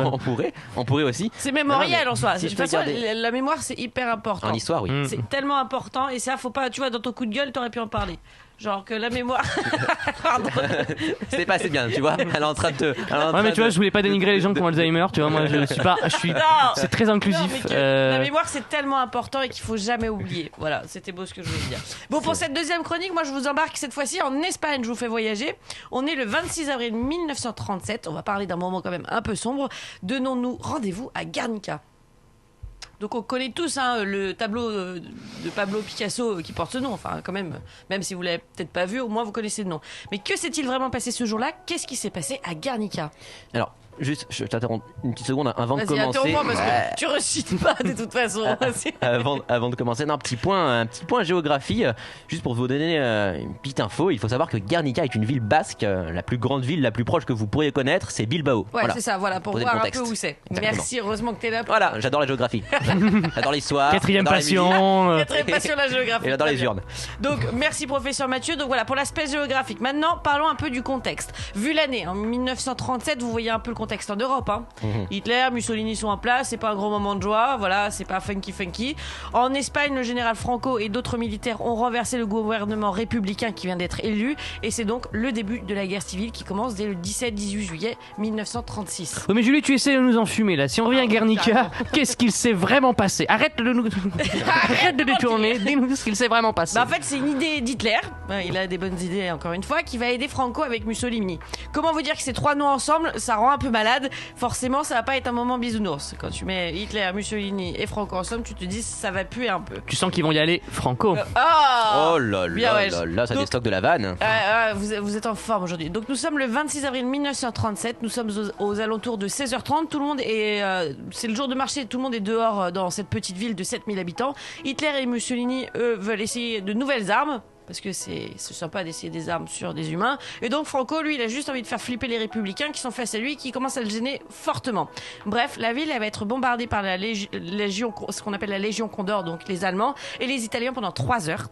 C: On pourrait aussi.
B: C'est mémoriel en soi.
C: Si
B: de toute façon, la mémoire, c'est hyper important.
C: En histoire, oui.
B: C'est tellement important. Et ça, faut pas. Tu vois, dans ton coup de gueule, t'aurais pu en parler. Genre que la mémoire. Pardon.
C: C'était pas assez bien, tu vois. Elle est en train de
D: ouais, mais tu vois, je voulais pas dénigrer les gens qui ont Alzheimer, tu vois. Moi, je suis. Non, c'est très inclusif.
B: La mémoire, c'est tellement important et qu'il faut jamais oublier. Voilà, c'était beau ce que je voulais dire. Bon, pour cette deuxième chronique, moi, je vous embarque cette fois-ci en Espagne. Je vous fais voyager. On est le 26 avril 1937. On va parler d'un moment quand même un peu sombre. Donnons-nous rendez-vous à Guernica. Donc on connaît tous le tableau de Pablo Picasso qui porte ce nom, enfin quand même si vous l'avez peut-être pas vu, au moins vous connaissez le nom. Mais que s'est-il vraiment passé ce jour-là? Qu'est-ce qui s'est passé à Guernica? Alors, juste, je t'interromps une petite seconde avant de commencer. Vas-y, interromps-moi parce que tu recites pas de toute façon.
C: avant de commencer, un petit point géographie, juste pour vous donner une petite info. Il faut savoir que Guernica est une ville basque, la plus grande ville, la plus proche que vous pourriez connaître, c'est Bilbao.
B: Ouais, voilà. C'est ça, voilà, pour voir un peu où c'est. Exactement. Merci, heureusement que t'es là.
C: Voilà, j'adore la géographie. J'adore l'histoire.
D: Quatrième passion.
B: Quatrième passion, la géographie.
C: Et j'adore les urnes.
B: Donc, merci professeur Mathieu. Donc voilà, pour l'aspect géographique. Maintenant, parlons un peu du contexte. Vu l'année, en 1937, vous voyez un peu le contexte en Europe. Hitler, Mussolini sont en place, c'est pas un gros moment de joie, voilà, c'est pas funky. En Espagne, le général Franco et d'autres militaires ont renversé le gouvernement républicain qui vient d'être élu, et c'est donc le début de la guerre civile qui commence dès le 17-18 juillet 1936.
D: Oui, mais Julie, tu essaies de nous enfumer là. Si on revient à Guernica, qu'est-ce qu'il s'est vraiment passé? Arrête de détourner, dis-nous ce qu'il s'est vraiment passé.
B: En fait, c'est une idée d'Hitler, il a des bonnes idées encore une fois, qui va aider Franco avec Mussolini. Comment vous dire que ces trois noms ensemble, ça rend un peu malade. Forcément, ça va pas être un moment bisounours. Quand tu mets Hitler, Mussolini et Franco ensemble, tu te dis ça va puer un peu.
D: Tu sens qu'ils vont y aller franco.
C: Oh là là, ça déstocke de la vanne.
B: Vous êtes en forme aujourd'hui. Donc nous sommes le 26 avril 1937, nous sommes aux alentours de 16h30, tout le monde est c'est le jour de marché, tout le monde est dehors dans cette petite ville de 7000 habitants. Hitler et Mussolini, eux, veulent essayer de nouvelles armes. Parce que c'est sympa d'essayer des armes sur des humains. Et donc Franco, lui, il a juste envie de faire flipper les républicains qui sont face à lui, qui commencent à le gêner fortement. Bref, la ville, elle va être bombardée par la légion, ce qu'on appelle la Légion Condor, donc les Allemands, et les Italiens pendant 3 heures.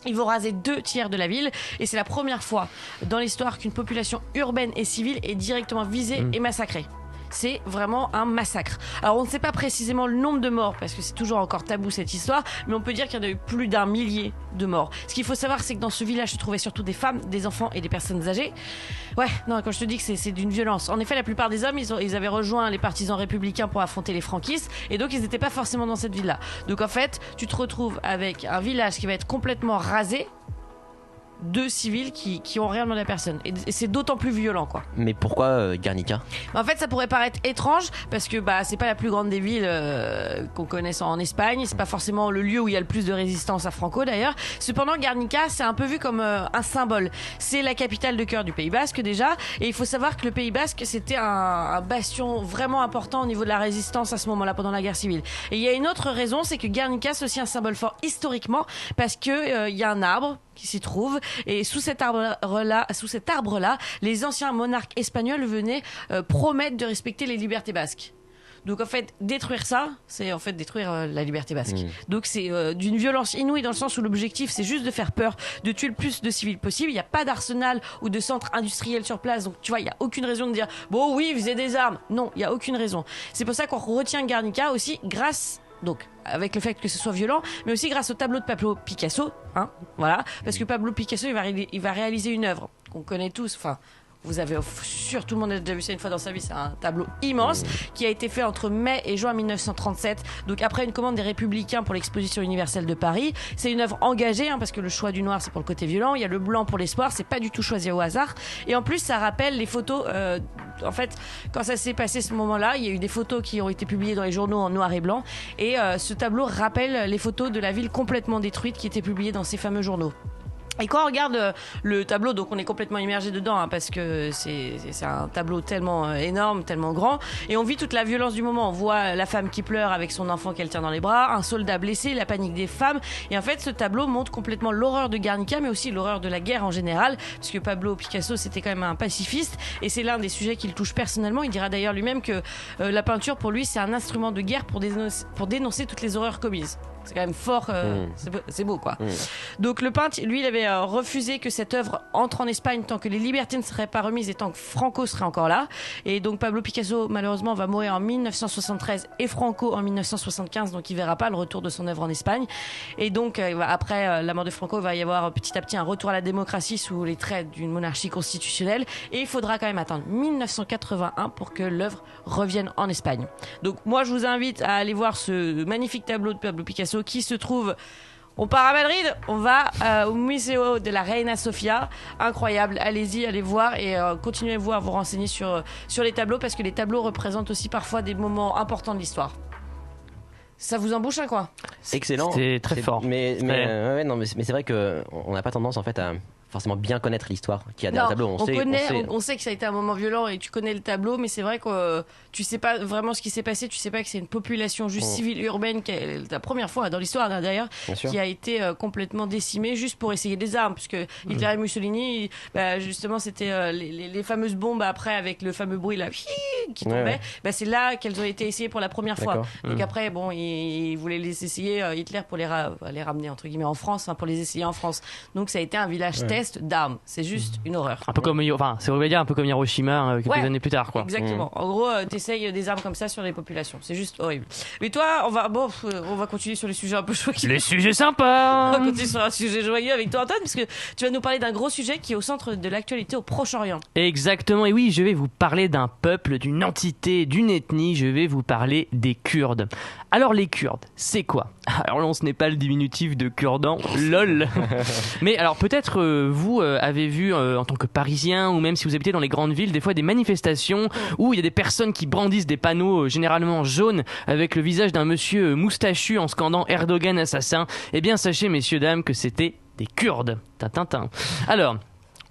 B: Ils vont raser 2 tiers de la ville, et c'est la première fois dans l'histoire qu'une population urbaine et civile est directement visée et massacrée. C'est vraiment un massacre. Alors on ne sait pas précisément le nombre de morts parce que c'est toujours encore tabou cette histoire, mais on peut dire qu'il y en a eu plus d'1 millier de morts. Ce qu'il faut savoir, c'est que dans ce village se trouvaient surtout des femmes, des enfants et des personnes âgées. Ouais, non, quand je te dis que c'est d'une violence. En effet, la plupart des hommes, ils avaient rejoint les partisans républicains pour affronter les franquistes, et donc ils n'étaient pas forcément dans cette ville-là. Donc en fait, tu te retrouves avec un village qui va être complètement rasé. deux civils qui ont rien demandé à personne. Et c'est d'autant plus violent, quoi.
C: Mais pourquoi Guernica ?
B: En fait, ça pourrait paraître étrange parce que c'est pas la plus grande des villes qu'on connaisse en Espagne. C'est pas forcément le lieu où il y a le plus de résistance à Franco, d'ailleurs. Cependant, Guernica, c'est un peu vu comme un symbole. C'est la capitale de cœur du Pays Basque, déjà. Et il faut savoir que le Pays Basque, c'était un bastion vraiment important au niveau de la résistance à ce moment-là, pendant la guerre civile. Et il y a une autre raison, c'est que Guernica, c'est aussi un symbole fort historiquement parce que il y a un arbre qui s'y trouve, et sous cet arbre-là, les anciens monarques espagnols venaient promettre de respecter les libertés basques. Donc en fait, détruire ça, c'est en fait détruire la liberté basque. Donc c'est d'une violence inouïe, dans le sens où l'objectif, c'est juste de faire peur, de tuer le plus de civils possible. Il n'y a pas d'arsenal ou de centre industriel sur place, donc tu vois, il n'y a aucune raison de dire bon oui, vous avez des armes. Non, il n'y a aucune raison. C'est pour ça qu'on retient Guernica aussi grâce... Donc, avec le fait que ce soit violent, mais aussi grâce au tableau de Pablo Picasso, voilà, parce que Pablo Picasso, il va réaliser une œuvre qu'on connaît tous, vous avez sûr, tout le monde a déjà vu ça une fois dans sa vie, c'est un tableau immense qui a été fait entre mai et juin 1937, donc après une commande des Républicains pour l'exposition universelle de Paris. C'est une œuvre engagée, parce que le choix du noir, c'est pour le côté violent, il y a le blanc pour l'espoir, c'est pas du tout choisi au hasard, et en plus ça rappelle les photos, en fait, quand ça s'est passé ce moment-là, il y a eu des photos qui ont été publiées dans les journaux en noir et blanc, et ce tableau rappelle les photos de la ville complètement détruite qui étaient publiées dans ces fameux journaux. Et quand on regarde le tableau, donc on est complètement immergé dedans, parce que c'est un tableau tellement énorme, tellement grand, et on vit toute la violence du moment. On voit la femme qui pleure avec son enfant qu'elle tient dans les bras, un soldat blessé, la panique des femmes, et en fait ce tableau montre complètement l'horreur de Guernica, mais aussi l'horreur de la guerre en général, puisque Pablo Picasso c'était quand même un pacifiste, et c'est l'un des sujets qui le touche personnellement. Il dira d'ailleurs lui-même que la peinture pour lui c'est un instrument de guerre pour dénoncer toutes les horreurs commises. C'est quand même fort, c'est beau, quoi. Donc le peintre, lui, il avait refusé que cette œuvre entre en Espagne tant que les libertés ne seraient pas remises et tant que Franco serait encore là. Et donc Pablo Picasso, malheureusement, va mourir en 1973 et Franco en 1975, donc il verra pas le retour de son œuvre en Espagne. Et donc après la mort de Franco, il va y avoir petit à petit un retour à la démocratie sous les traits d'une monarchie constitutionnelle. Et il faudra quand même attendre 1981 pour que l'œuvre revienne en Espagne. Donc moi, je vous invite à aller voir ce magnifique tableau de Pablo Picasso qui se trouve... On part à Madrid, on va au Museo de la Reina Sofia. Incroyable, allez-y, allez voir et continuez-vous à vous renseigner sur les tableaux, parce que les tableaux représentent aussi parfois des moments importants de l'histoire. Ça vous embouche un coin.
C: Excellent.
D: C'est très fort.
C: Mais c'est vrai qu'on n'a pas tendance en fait à forcément bien connaître l'histoire qu'il y a derrière le tableau.
B: On sait que ça a été un moment violent et tu connais le tableau, mais c'est vrai que tu sais pas vraiment ce qui s'est passé, tu sais pas que c'est une population juste civile urbaine, la première fois dans l'histoire d'ailleurs, qui a été complètement décimée juste pour essayer des armes, puisque Hitler et Mussolini, justement c'était les fameuses bombes après avec le fameux bruit là qui tombait, c'est là qu'elles ont été essayées pour la première fois. Donc après ils voulaient les essayer, Hitler, pour les ramener entre guillemets en France, pour les essayer en France. Donc ça a été un village test d'armes, c'est juste une horreur.
D: Un peu comme, c'est on va dire un peu comme Hiroshima quelques années plus tard, quoi.
B: Exactement. En gros, t'essayes des armes comme ça sur les populations, c'est juste horrible. Mais toi, on va continuer sur les sujets un peu joyeux.
D: Les sujets sympas.
B: On va continuer sur un sujet joyeux avec toi, Antoine, parce que tu vas nous parler d'un gros sujet qui est au centre de l'actualité au Proche-Orient.
D: Exactement, et oui, je vais vous parler d'un peuple, d'une entité, d'une ethnie. Je vais vous parler des Kurdes. Alors les Kurdes, c'est quoi? Alors non, ce n'est pas le diminutif de Kurdan, lol. Mais alors peut-être vous avez vu en tant que Parisien, ou même si vous habitez dans les grandes villes, des fois des manifestations où il y a des personnes qui brandissent des panneaux généralement jaunes avec le visage d'un monsieur moustachu en scandant Erdogan assassin. Eh bien sachez, messieurs dames, que c'était des Kurdes. Tintin. Alors...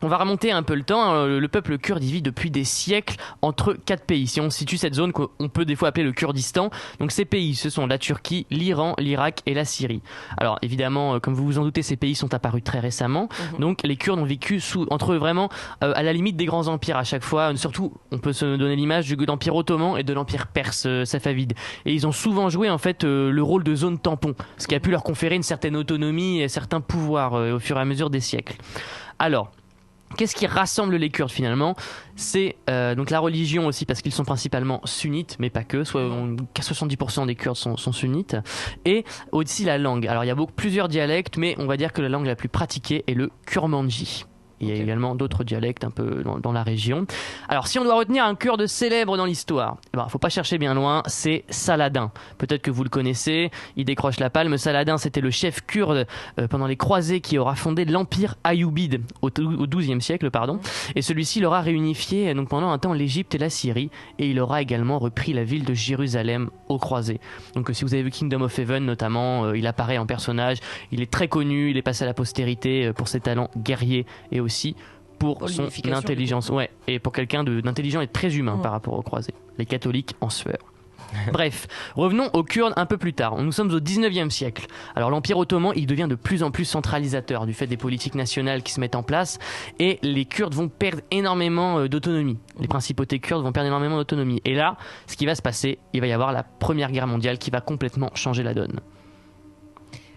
D: on va remonter un peu le temps. Le peuple kurde y vit depuis des siècles entre 4 pays. Si on situe cette zone qu'on peut des fois appeler le Kurdistan, donc ces pays, ce sont la Turquie, l'Iran, l'Irak et la Syrie. Alors évidemment, comme vous vous en doutez, ces pays sont apparus très récemment. Donc les Kurdes ont vécu entre eux vraiment à la limite des grands empires à chaque fois. Surtout, on peut se donner l'image de l'Empire ottoman et de l'Empire perse safavide. Et ils ont souvent joué en fait le rôle de zone tampon, ce qui a pu leur conférer une certaine autonomie et certains pouvoirs au fur et à mesure des siècles. Alors, qu'est-ce qui rassemble les Kurdes finalement? C'est donc la religion aussi, parce qu'ils sont principalement sunnites, mais pas que. 70% des Kurdes sont sunnites. Et aussi la langue. Alors il y a plusieurs dialectes, mais on va dire que la langue la plus pratiquée est le kurmanji. Et il y a également d'autres dialectes un peu dans la région. Alors si on doit retenir un kurde célèbre dans l'histoire, faut pas chercher bien loin, c'est Saladin. Peut-être que vous le connaissez, il décroche la palme. Saladin, c'était le chef kurde pendant les croisés qui aura fondé l'empire ayoubide au XIIe siècle, et celui-ci aura réunifié donc pendant un temps l'Égypte et la Syrie, et il aura également repris la ville de Jérusalem aux croisés. Donc si vous avez vu Kingdom of Heaven notamment, il apparaît en personnage, il est très connu, il est passé à la postérité pour ses talents guerriers et aussi pour son intelligence, et pour quelqu'un d'intelligent et de très humain par rapport aux croisés. Les catholiques en sueur. Bref, revenons aux Kurdes un peu plus tard. Nous sommes au 19e siècle. Alors l'Empire ottoman, il devient de plus en plus centralisateur du fait des politiques nationales qui se mettent en place, et les Kurdes vont perdre énormément d'autonomie. Les principautés kurdes vont perdre énormément d'autonomie. Et là, ce qui va se passer, il va y avoir la Première Guerre mondiale qui va complètement changer la donne.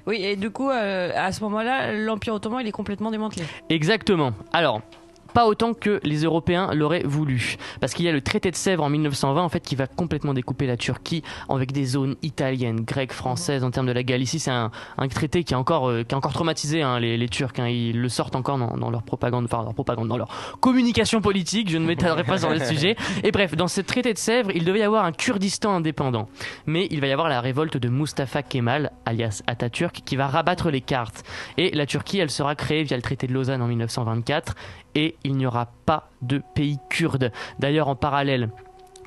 B: Oui, et du coup, à ce moment-là, l'Empire ottoman, il est complètement démantelé.
D: Exactement. Alors, pas autant que les Européens l'auraient voulu. Parce qu'il y a le traité de Sèvres en 1920 en fait, qui va complètement découper la Turquie avec des zones italiennes, grecques, françaises en termes de la Galicie. C'est un traité qui a encore traumatisé les Turcs. Ils le sortent encore dans leur propagande, dans leur communication politique. Je ne m'étalerai pas sur le sujet. Et bref, dans ce traité de Sèvres, il devait y avoir un Kurdistan indépendant. Mais il va y avoir la révolte de Mustafa Kemal, alias Atatürk, qui va rabattre les cartes. Et la Turquie, elle sera créée via le traité de Lausanne en 1924. Et il n'y aura pas de pays kurde. D'ailleurs, en parallèle,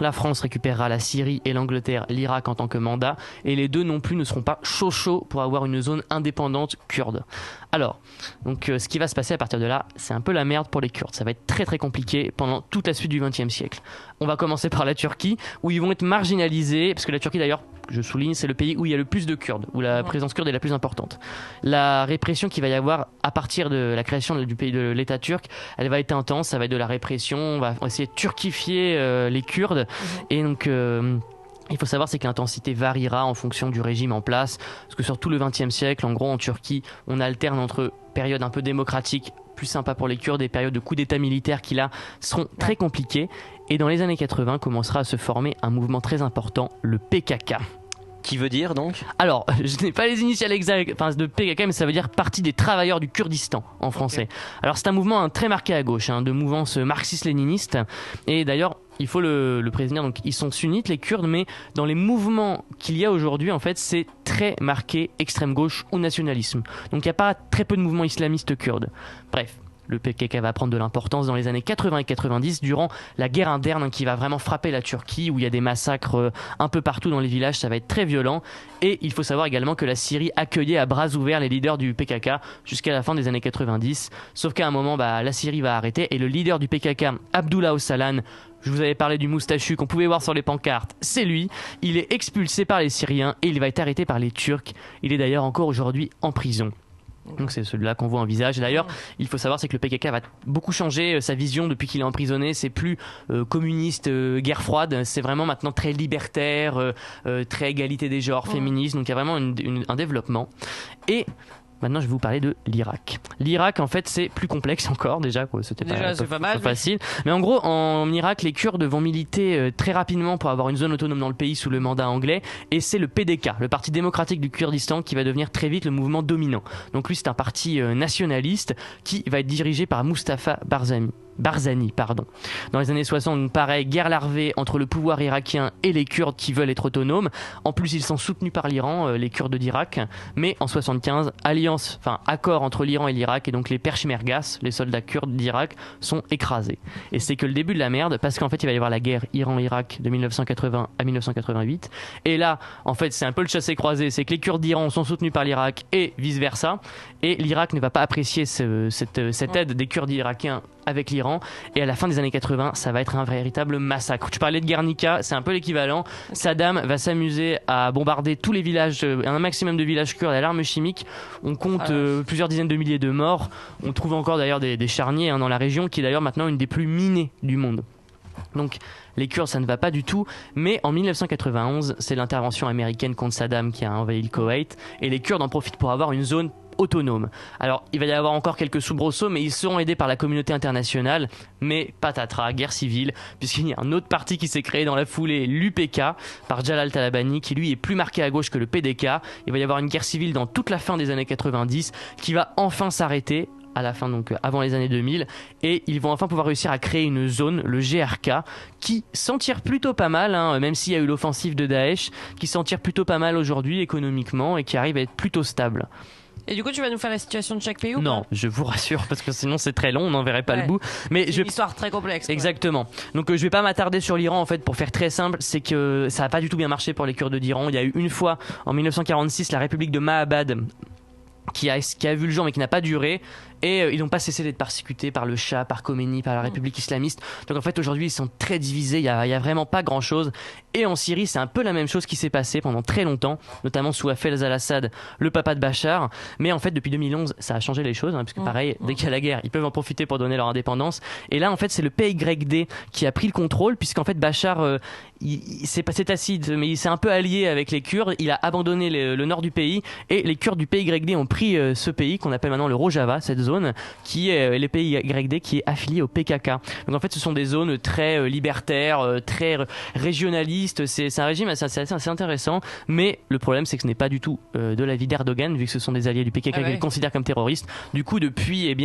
D: la France récupérera la Syrie et l'Angleterre l'Irak en tant que mandat, et les deux non plus ne seront pas chaud pour avoir une zone indépendante kurde. Alors, donc, ce qui va se passer à partir de là, c'est un peu la merde pour les Kurdes. Ça va être très très compliqué pendant toute la suite du XXe siècle. On va commencer par la Turquie, où ils vont être marginalisés, parce que la Turquie d'ailleurs, je souligne, c'est le pays où il y a le plus de Kurdes, où la présence kurde est la plus importante. La répression qu'il va y avoir à partir de la création du pays de l'État turc, elle va être intense, ça va être de la répression, on va essayer de turquifier les Kurdes, et donc... il faut savoir c'est que l'intensité variera en fonction du régime en place, parce que sur tout le XXe siècle, en gros en Turquie, on alterne entre périodes un peu démocratiques, plus sympa pour les Kurdes, et périodes de coups d'état militaires qui là seront très compliquées. Et dans les années 80 commencera à se former un mouvement très important, le PKK.
C: Qui veut dire donc ?
D: Alors, je n'ai pas les initiales exactes de PKK, mais ça veut dire Parti des travailleurs du Kurdistan en français. Okay. Alors c'est un mouvement très marqué à gauche, de mouvance marxiste-léniniste. Et d'ailleurs, il faut le prévenir, donc ils sont sunnites les Kurdes, mais dans les mouvements qu'il y a aujourd'hui, en fait, c'est très marqué extrême gauche ou nationalisme. Donc il n'y a pas très peu de mouvements islamistes kurdes. Bref. Le PKK va prendre de l'importance dans les années 80 et 90 durant la guerre interne qui va vraiment frapper la Turquie, où il y a des massacres un peu partout dans les villages, ça va être très violent. Et il faut savoir également que la Syrie accueillait à bras ouverts les leaders du PKK jusqu'à la fin des années 90. Sauf qu'à un moment, la Syrie va arrêter et le leader du PKK, Abdullah Öcalan, je vous avais parlé du moustachu qu'on pouvait voir sur les pancartes, c'est lui. Il est expulsé par les Syriens et il va être arrêté par les Turcs. Il est d'ailleurs encore aujourd'hui en prison. Donc c'est celui-là qu'on voit en visage. Et d'ailleurs, il faut savoir c'est que le PKK va beaucoup changer sa vision depuis qu'il est emprisonné. C'est plus communiste, guerre froide. C'est vraiment maintenant très libertaire, très égalité des genres, féministe. Donc il y a vraiment un développement. Et maintenant, je vais vous parler de l'Irak. L'Irak, en fait, c'est plus complexe encore. Déjà, c'était pas facile. Mais en gros, en Irak, les Kurdes vont militer très rapidement pour avoir une zone autonome dans le pays sous le mandat anglais. Et c'est le PDK, le Parti démocratique du Kurdistan, qui va devenir très vite le mouvement dominant. Donc lui, c'est un parti nationaliste qui va être dirigé par Mustafa Barzani. Dans les années 60, pareil, guerre larvée entre le pouvoir irakien et les Kurdes qui veulent être autonomes. En plus, ils sont soutenus par l'Iran, les Kurdes d'Irak. Mais en 75, accord entre l'Iran et l'Irak, et donc les Peshmergas, les soldats kurdes d'Irak, sont écrasés. Et c'est que le début de la merde, parce qu'en fait, il va y avoir la guerre Iran-Irak de 1980 à 1988. Et là, en fait, c'est un peu le chassé-croisé. C'est que les Kurdes d'Iran sont soutenus par l'Irak et vice-versa. Et l'Irak ne va pas apprécier cette aide des Kurdes irakiens avec l'Iran, et à la fin des années 80 ça va être un véritable massacre. Tu parlais de Guernica, c'est un peu l'équivalent. Saddam va s'amuser à bombarder tous les villages, un maximum de villages kurdes à l'arme chimique. On compte plusieurs dizaines de milliers de morts. On trouve encore d'ailleurs des charniers dans la région, qui est d'ailleurs maintenant une des plus minées du monde. Donc les Kurdes, ça ne va pas du tout. Mais en 1991, c'est l'intervention américaine contre Saddam qui a envahi le Koweït, et les Kurdes en profitent pour avoir une zone autonome. Alors, il va y avoir encore quelques soubresauts, mais ils seront aidés par la communauté internationale. Mais patatras, guerre civile, puisqu'il y a un autre parti qui s'est créé dans la foulée, l'UPK, par Jalal Talabani, qui lui est plus marqué à gauche que le PDK. Il va y avoir une guerre civile dans toute la fin des années 90, qui va enfin s'arrêter à la fin, donc avant les années 2000, et ils vont enfin pouvoir réussir à créer une zone, le GRK, qui s'en tire plutôt pas mal, hein, même s'il y a eu l'offensive de Daesh, qui s'en tire plutôt pas mal aujourd'hui économiquement et qui arrive à être plutôt stable.
B: Et du coup, tu vas nous faire la situation de chaque pays ou
D: Non,
B: pas?
D: je vous rassure, parce que sinon c'est très long, on n'en verrait pas le bout. Mais
B: c'est une histoire très complexe.
D: Exactement. Donc je vais pas m'attarder sur l'Iran en fait, pour faire très simple, c'est que ça a pas du tout bien marché pour les Kurdes d'Iran. Il y a eu une fois, en 1946, la République de Mahabad qui a vu le jour mais qui n'a pas duré. Et ils n'ont pas cessé d'être persécutés par le Shah, par Khomeini, par la République islamiste. Donc en fait aujourd'hui ils sont très divisés, il y a vraiment pas grand chose. Et en Syrie c'est un peu la même chose qui s'est passée pendant très longtemps, notamment sous Hafez al-Assad, le papa de Bachar. Mais en fait depuis 2011 ça a changé les choses, hein, puisque pareil, dès qu'il y a la guerre ils peuvent en profiter pour donner leur indépendance. Et là en fait c'est le PYD qui a pris le contrôle, puisqu'en fait Bachar c'est acide, mais il s'est un peu allié avec les Kurdes, il a abandonné le nord du pays, et les Kurdes du PYD ont pris ce pays qu'on appelle maintenant le Rojava, cette zone qui est le PYD qui est affilié au PKK. Donc en fait ce sont des zones très libertaires, très régionalistes, c'est un régime assez intéressant, mais le problème c'est que ce n'est pas du tout de l'avis d'Erdogan, vu que ce sont des alliés du PKK qu'il considère comme terroristes. Du coup depuis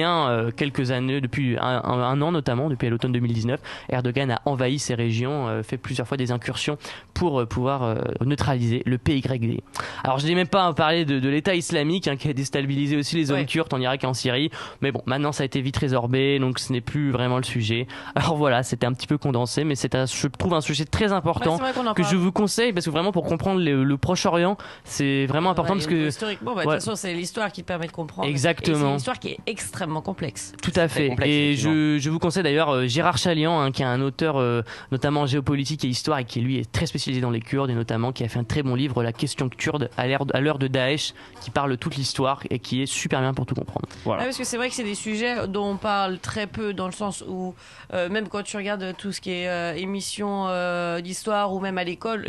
D: quelques années, depuis un an notamment, depuis l'automne 2019, Erdogan a envahi ces régions, fait plusieurs fois des incursions pour pouvoir neutraliser le PYD. Alors je n'ai même pas parlé de l'État islamique, hein, qui a déstabilisé aussi les zones kurdes en Irak et en Syrie. Mais bon, maintenant ça a été vite résorbé, donc ce n'est plus vraiment le sujet. Alors voilà, c'était un petit peu condensé, mais je trouve un sujet très important que je vous conseille, parce que vraiment pour comprendre le Proche-Orient, c'est vraiment important, parce que
B: historiquement, de toute façon, c'est l'histoire qui permet de comprendre.
D: Exactement.
B: Et c'est une histoire qui est extrêmement complexe.
D: Tout à fait.
C: Complexe,
D: et je vous conseille d'ailleurs Gérard Chalian, hein, qui est un auteur notamment géopolitique et histoire, et qui lui est très spécialisé dans les Kurdes, et notamment qui a fait un très bon livre, La question kurde à l'heure de Daesh, qui parle de toute l'histoire et qui est super bien pour tout comprendre. Voilà.
B: Parce que c'est vrai que c'est des sujets dont on parle très peu, dans le sens où même quand tu regardes tout ce qui est émission d'histoire, ou même à l'école,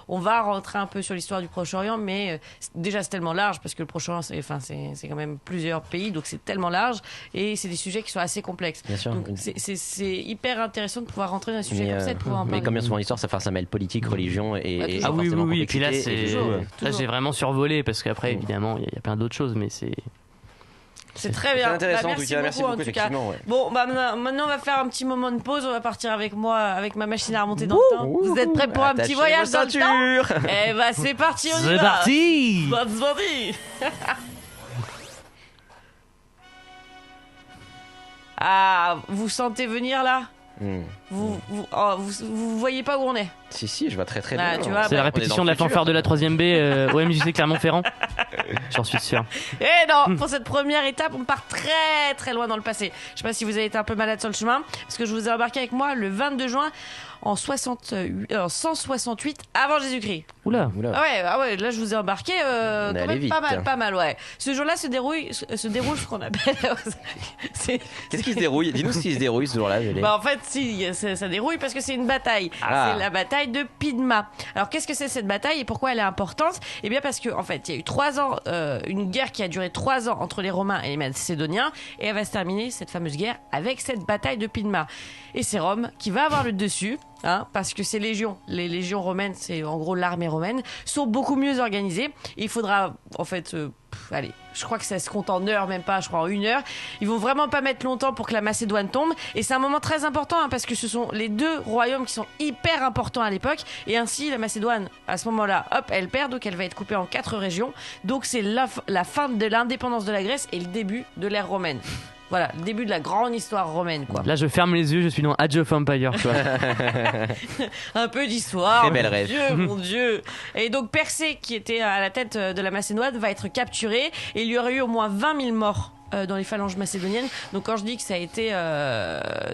B: on va rentrer un peu sur l'histoire du Proche-Orient, mais déjà c'est tellement large, parce que le Proche-Orient c'est quand même plusieurs pays, donc c'est tellement large, et c'est des sujets qui sont assez complexes.
C: Bien sûr.
B: Donc c'est hyper intéressant de pouvoir rentrer dans un sujet comme ça, de pouvoir en parler.
C: Mais comme bien souvent l'histoire, ça mêle politique, religion et
D: ah oui, et puis là
B: toujours.
D: J'ai vraiment survolé, parce qu'après évidemment il y a plein d'autres choses, mais
B: c'est très bien.
C: Intéressant,
B: merci beaucoup, en tout cas.
C: Ouais.
B: Bon, maintenant on va faire un petit moment de pause. On va partir avec moi, avec ma machine à remonter dans le temps. Vous êtes prêts pour un petit voyage dans le temps? Eh bah c'est parti, on y va.
D: C'est parti.
B: C'est parti. Ah, vous sentez venir là? Vous voyez pas où on est?
C: Si, je vois très bien.
B: Tu vois,
D: c'est la répétition de la fanfare de la 3ème B au MJC Clermont-Ferrand. J'en suis sûr.
B: Et non, pour cette première étape, on part très très loin dans le passé. Je sais pas si vous avez été un peu malade sur le chemin, parce que je vous ai embarqué avec moi le 22 juin en 168 avant Jésus-Christ.
D: Oula.
B: Ah ouais, là je vous ai embarqué quand même
C: vite.
B: pas mal, ouais. Ce jour-là se déroule ce qu'on appelle...
C: Qu'est-ce qui se dérouille? Dis-nous ce qui se dérouille ce jour-là.
B: En fait, si, ça dérouille parce que c'est une bataille. C'est la bataille de Pydma. Alors qu'est-ce que c'est cette bataille et pourquoi elle est importante? Eh bien parce que en fait, il y a eu 3 ans, une guerre qui a duré 3 ans entre les Romains et les Macédoniens, et elle va se terminer, cette fameuse guerre, avec cette bataille de Pydma. Et c'est Rome qui va avoir le dessus. Parce que ces légions, les légions romaines, c'est en gros l'armée romaine, sont beaucoup mieux organisées. Et il faudra, en fait, allez, je crois que ça se compte en heures, même pas, je crois en 1 heure. Ils vont vraiment pas mettre longtemps pour que la Macédoine tombe. Et c'est un moment très important, parce que ce sont les 2 royaumes qui sont hyper importants à l'époque. Et ainsi, la Macédoine, à ce moment-là, hop, elle perd, donc elle va être coupée en 4 régions. Donc c'est la fin de l'indépendance de la Grèce et le début de l'ère romaine. Voilà, le début de la grande histoire romaine, quoi.
D: Là, je ferme les yeux, je suis dans Age of Empire, tu vois.
B: Un peu d'histoire.
C: Très belle rêve.
B: Mon Dieu. Et donc, Persée, qui était à la tête de la Macédoine, va être capturé. Et il y aurait eu au moins 20 000 morts dans les phalanges macédoniennes. Donc quand je dis que ça a été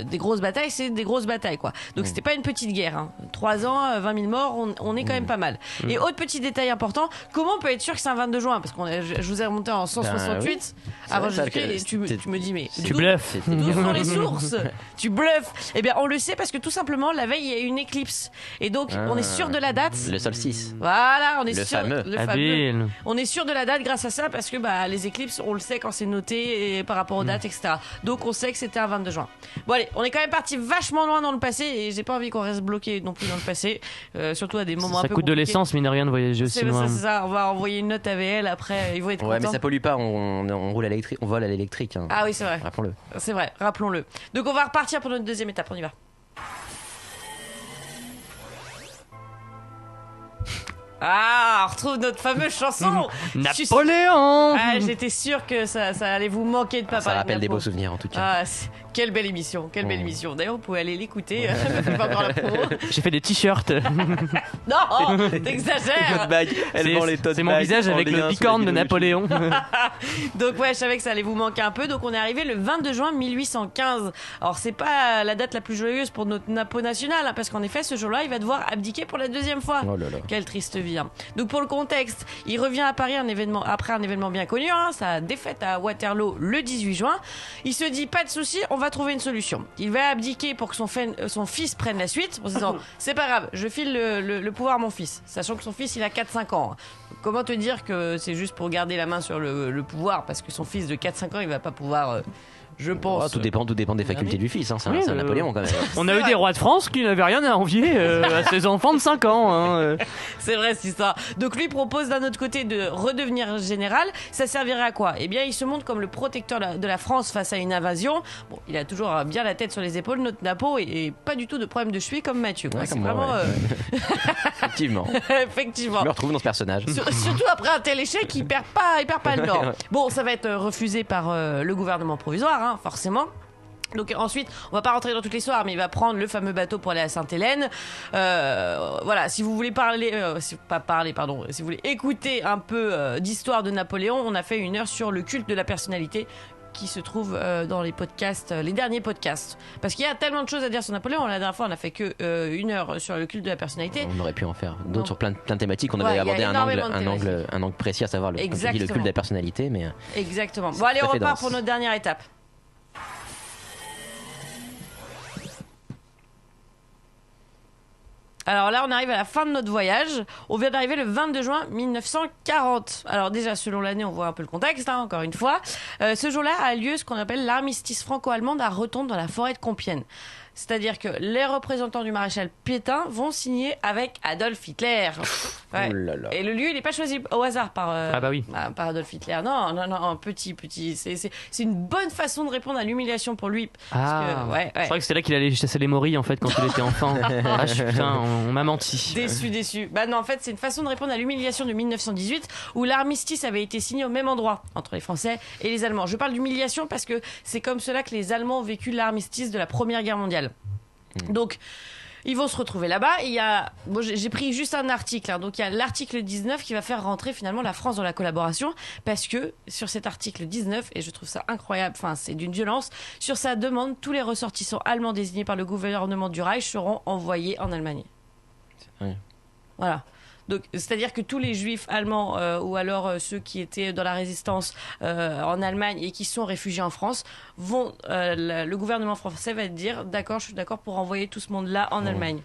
B: des grosses batailles, c'est des grosses batailles, quoi. Donc c'était pas une petite guerre, 3 ans, 20 000 morts, on est quand même pas mal. Et autre petit détail important, comment on peut être sûr que c'est un 22 juin? Parce que je vous ai remonté en 168 avant Jésus-Christ, et tu me dis mais
D: tu bluffes.
B: D'où sont les sources? Tu bluffes. Eh bien on le sait parce que tout simplement la veille il y a eu une éclipse, et donc on est sûr de la date.
C: Le solstice.
B: Voilà, on est
C: le
B: sûr.
C: fameux.
B: Le fameux. On est sûr de la date grâce à ça, parce que les éclipses, on le sait quand c'est noté passé et par rapport aux dates, etc. Donc on sait que c'était un 22 juin. Bon allez, on est quand même parti vachement loin dans le passé et j'ai pas envie qu'on reste bloqué non plus dans le passé, surtout à des moments un peu
D: Ça coûte de l'essence, mine de rien, de voyager aussi loin.
B: C'est ça, on va envoyer une note à VL après, ils vont être contents.
C: Ouais, mais ça pollue pas, on roule à l'électrique, on vole à l'électrique. Hein.
B: Ah oui, c'est vrai.
C: Rappelons-le.
B: C'est vrai, rappelons-le. Donc on va repartir pour notre deuxième étape, on y va. Ah, on retrouve notre fameuse chanson
D: Napoléon.
B: Ah, j'étais sûre que ça allait vous manquer de pas parler.
C: Ça rappelle
B: de
C: des
B: Napo.
C: beaux souvenirs en tout cas.
B: Ah, quelle belle émission, quelle belle émission. D'ailleurs, vous pouvez aller l'écouter. Je fais pas encore la promo.
D: J'ai fait des t-shirts.
B: Non, t'exagères.
D: C'est mon visage avec le bicorne de Napoléon.
B: Donc ouais, je savais que ça allait vous manquer un peu. Donc on est arrivé le 22 juin 1815. Alors c'est pas la date la plus joyeuse pour notre Napo national, hein, parce qu'en effet, ce jour-là, il va devoir abdiquer pour la deuxième fois.
C: Oh là là.
B: Quelle triste vie. Hein. Donc pour le contexte, il revient à Paris après un événement bien connu, hein, sa défaite à Waterloo le 18 juin. Il se dit pas de souci, on va trouver une solution. Il va abdiquer pour que son fils prenne la suite en se disant c'est pas grave, je file le pouvoir à mon fils, sachant que son fils il a 4-5 ans. Comment te dire que c'est juste pour garder la main sur le pouvoir parce que son fils de 4-5 ans il va pas pouvoir... Je pense.
C: Oh, tout dépend des facultés du fils. Hein. C'est un Napoléon quand même.
D: On a eu des rois de France qui n'avaient rien à envier à ses enfants de 5 ans. Hein.
B: C'est vrai, c'est ça. Donc lui propose d'un autre côté de redevenir général. Ça servirait à quoi ? Eh bien, il se montre comme le protecteur de la France face à une invasion. Bon, il a toujours bien la tête sur les épaules, notre Napo, et pas du tout de problème de cheville comme Mathieu. Quoi.
C: Ouais,
B: c'est
C: comme moi,
B: vraiment.
C: ouais. Effectivement.
B: Effectivement.
C: Je me retrouve dans ce personnage.
B: Surtout après un tel échec, il perd pas le nord. Bon, ça va être refusé par le gouvernement provisoire, hein, forcément. Donc ensuite, on va pas rentrer dans toute l'histoire, mais il va prendre le fameux bateau pour aller à Sainte-Hélène. Voilà, si vous voulez si vous voulez écouter un peu d'histoire de Napoléon, on a fait 1 heure sur le culte de la personnalité qui se trouve dans les podcasts, les derniers podcasts. Parce qu'il y a tellement de choses à dire sur Napoléon. La dernière fois, on a fait que 1 heure sur le culte de la personnalité.
C: On aurait pu en faire d'autres sur plein de thématiques. On avait abordé un angle précis, à savoir le culte de la personnalité. Mais
B: exactement. Bon, allez, on repart pour notre dernière étape. Alors là, on arrive à la fin de notre voyage. On vient d'arriver le 22 juin 1940. Alors déjà, selon l'année, on voit un peu le contexte, hein, encore une fois. Ce jour-là a lieu ce qu'on appelle l'armistice franco-allemande à Retonde dans la forêt de Compiègne. C'est-à-dire que les représentants du maréchal Pétain vont signer avec Adolf Hitler. Ouais. Oh là là. Et le lieu, il n'est pas choisi au hasard par Adolf Hitler. Non, petit. C'est une bonne façon de répondre à l'humiliation pour lui.
D: Je crois que c'est là qu'il allait chasser les morilles en fait quand il était enfant. Putain, on m'a menti.
B: Déçu. Bah non, en fait, c'est une façon de répondre à l'humiliation de 1918 où l'armistice avait été signé au même endroit entre les Français et les Allemands. Je parle d'humiliation parce que c'est comme cela que les Allemands ont vécu l'armistice de la Première Guerre mondiale. Donc ils vont se retrouver là-bas. J'ai pris juste un article, hein. Donc il y a l'article 19 qui va faire rentrer finalement la France dans la collaboration, parce que sur cet article 19, et je trouve ça incroyable, enfin c'est d'une violence, sur sa demande, tous les ressortissants allemands désignés par le gouvernement du Reich seront envoyés en Allemagne. Voilà. Donc, c'est-à-dire que tous les juifs allemands ou alors ceux qui étaient dans la résistance en Allemagne et qui sont réfugiés en France le gouvernement français va dire d'accord, je suis d'accord pour envoyer tout ce monde-là en Allemagne.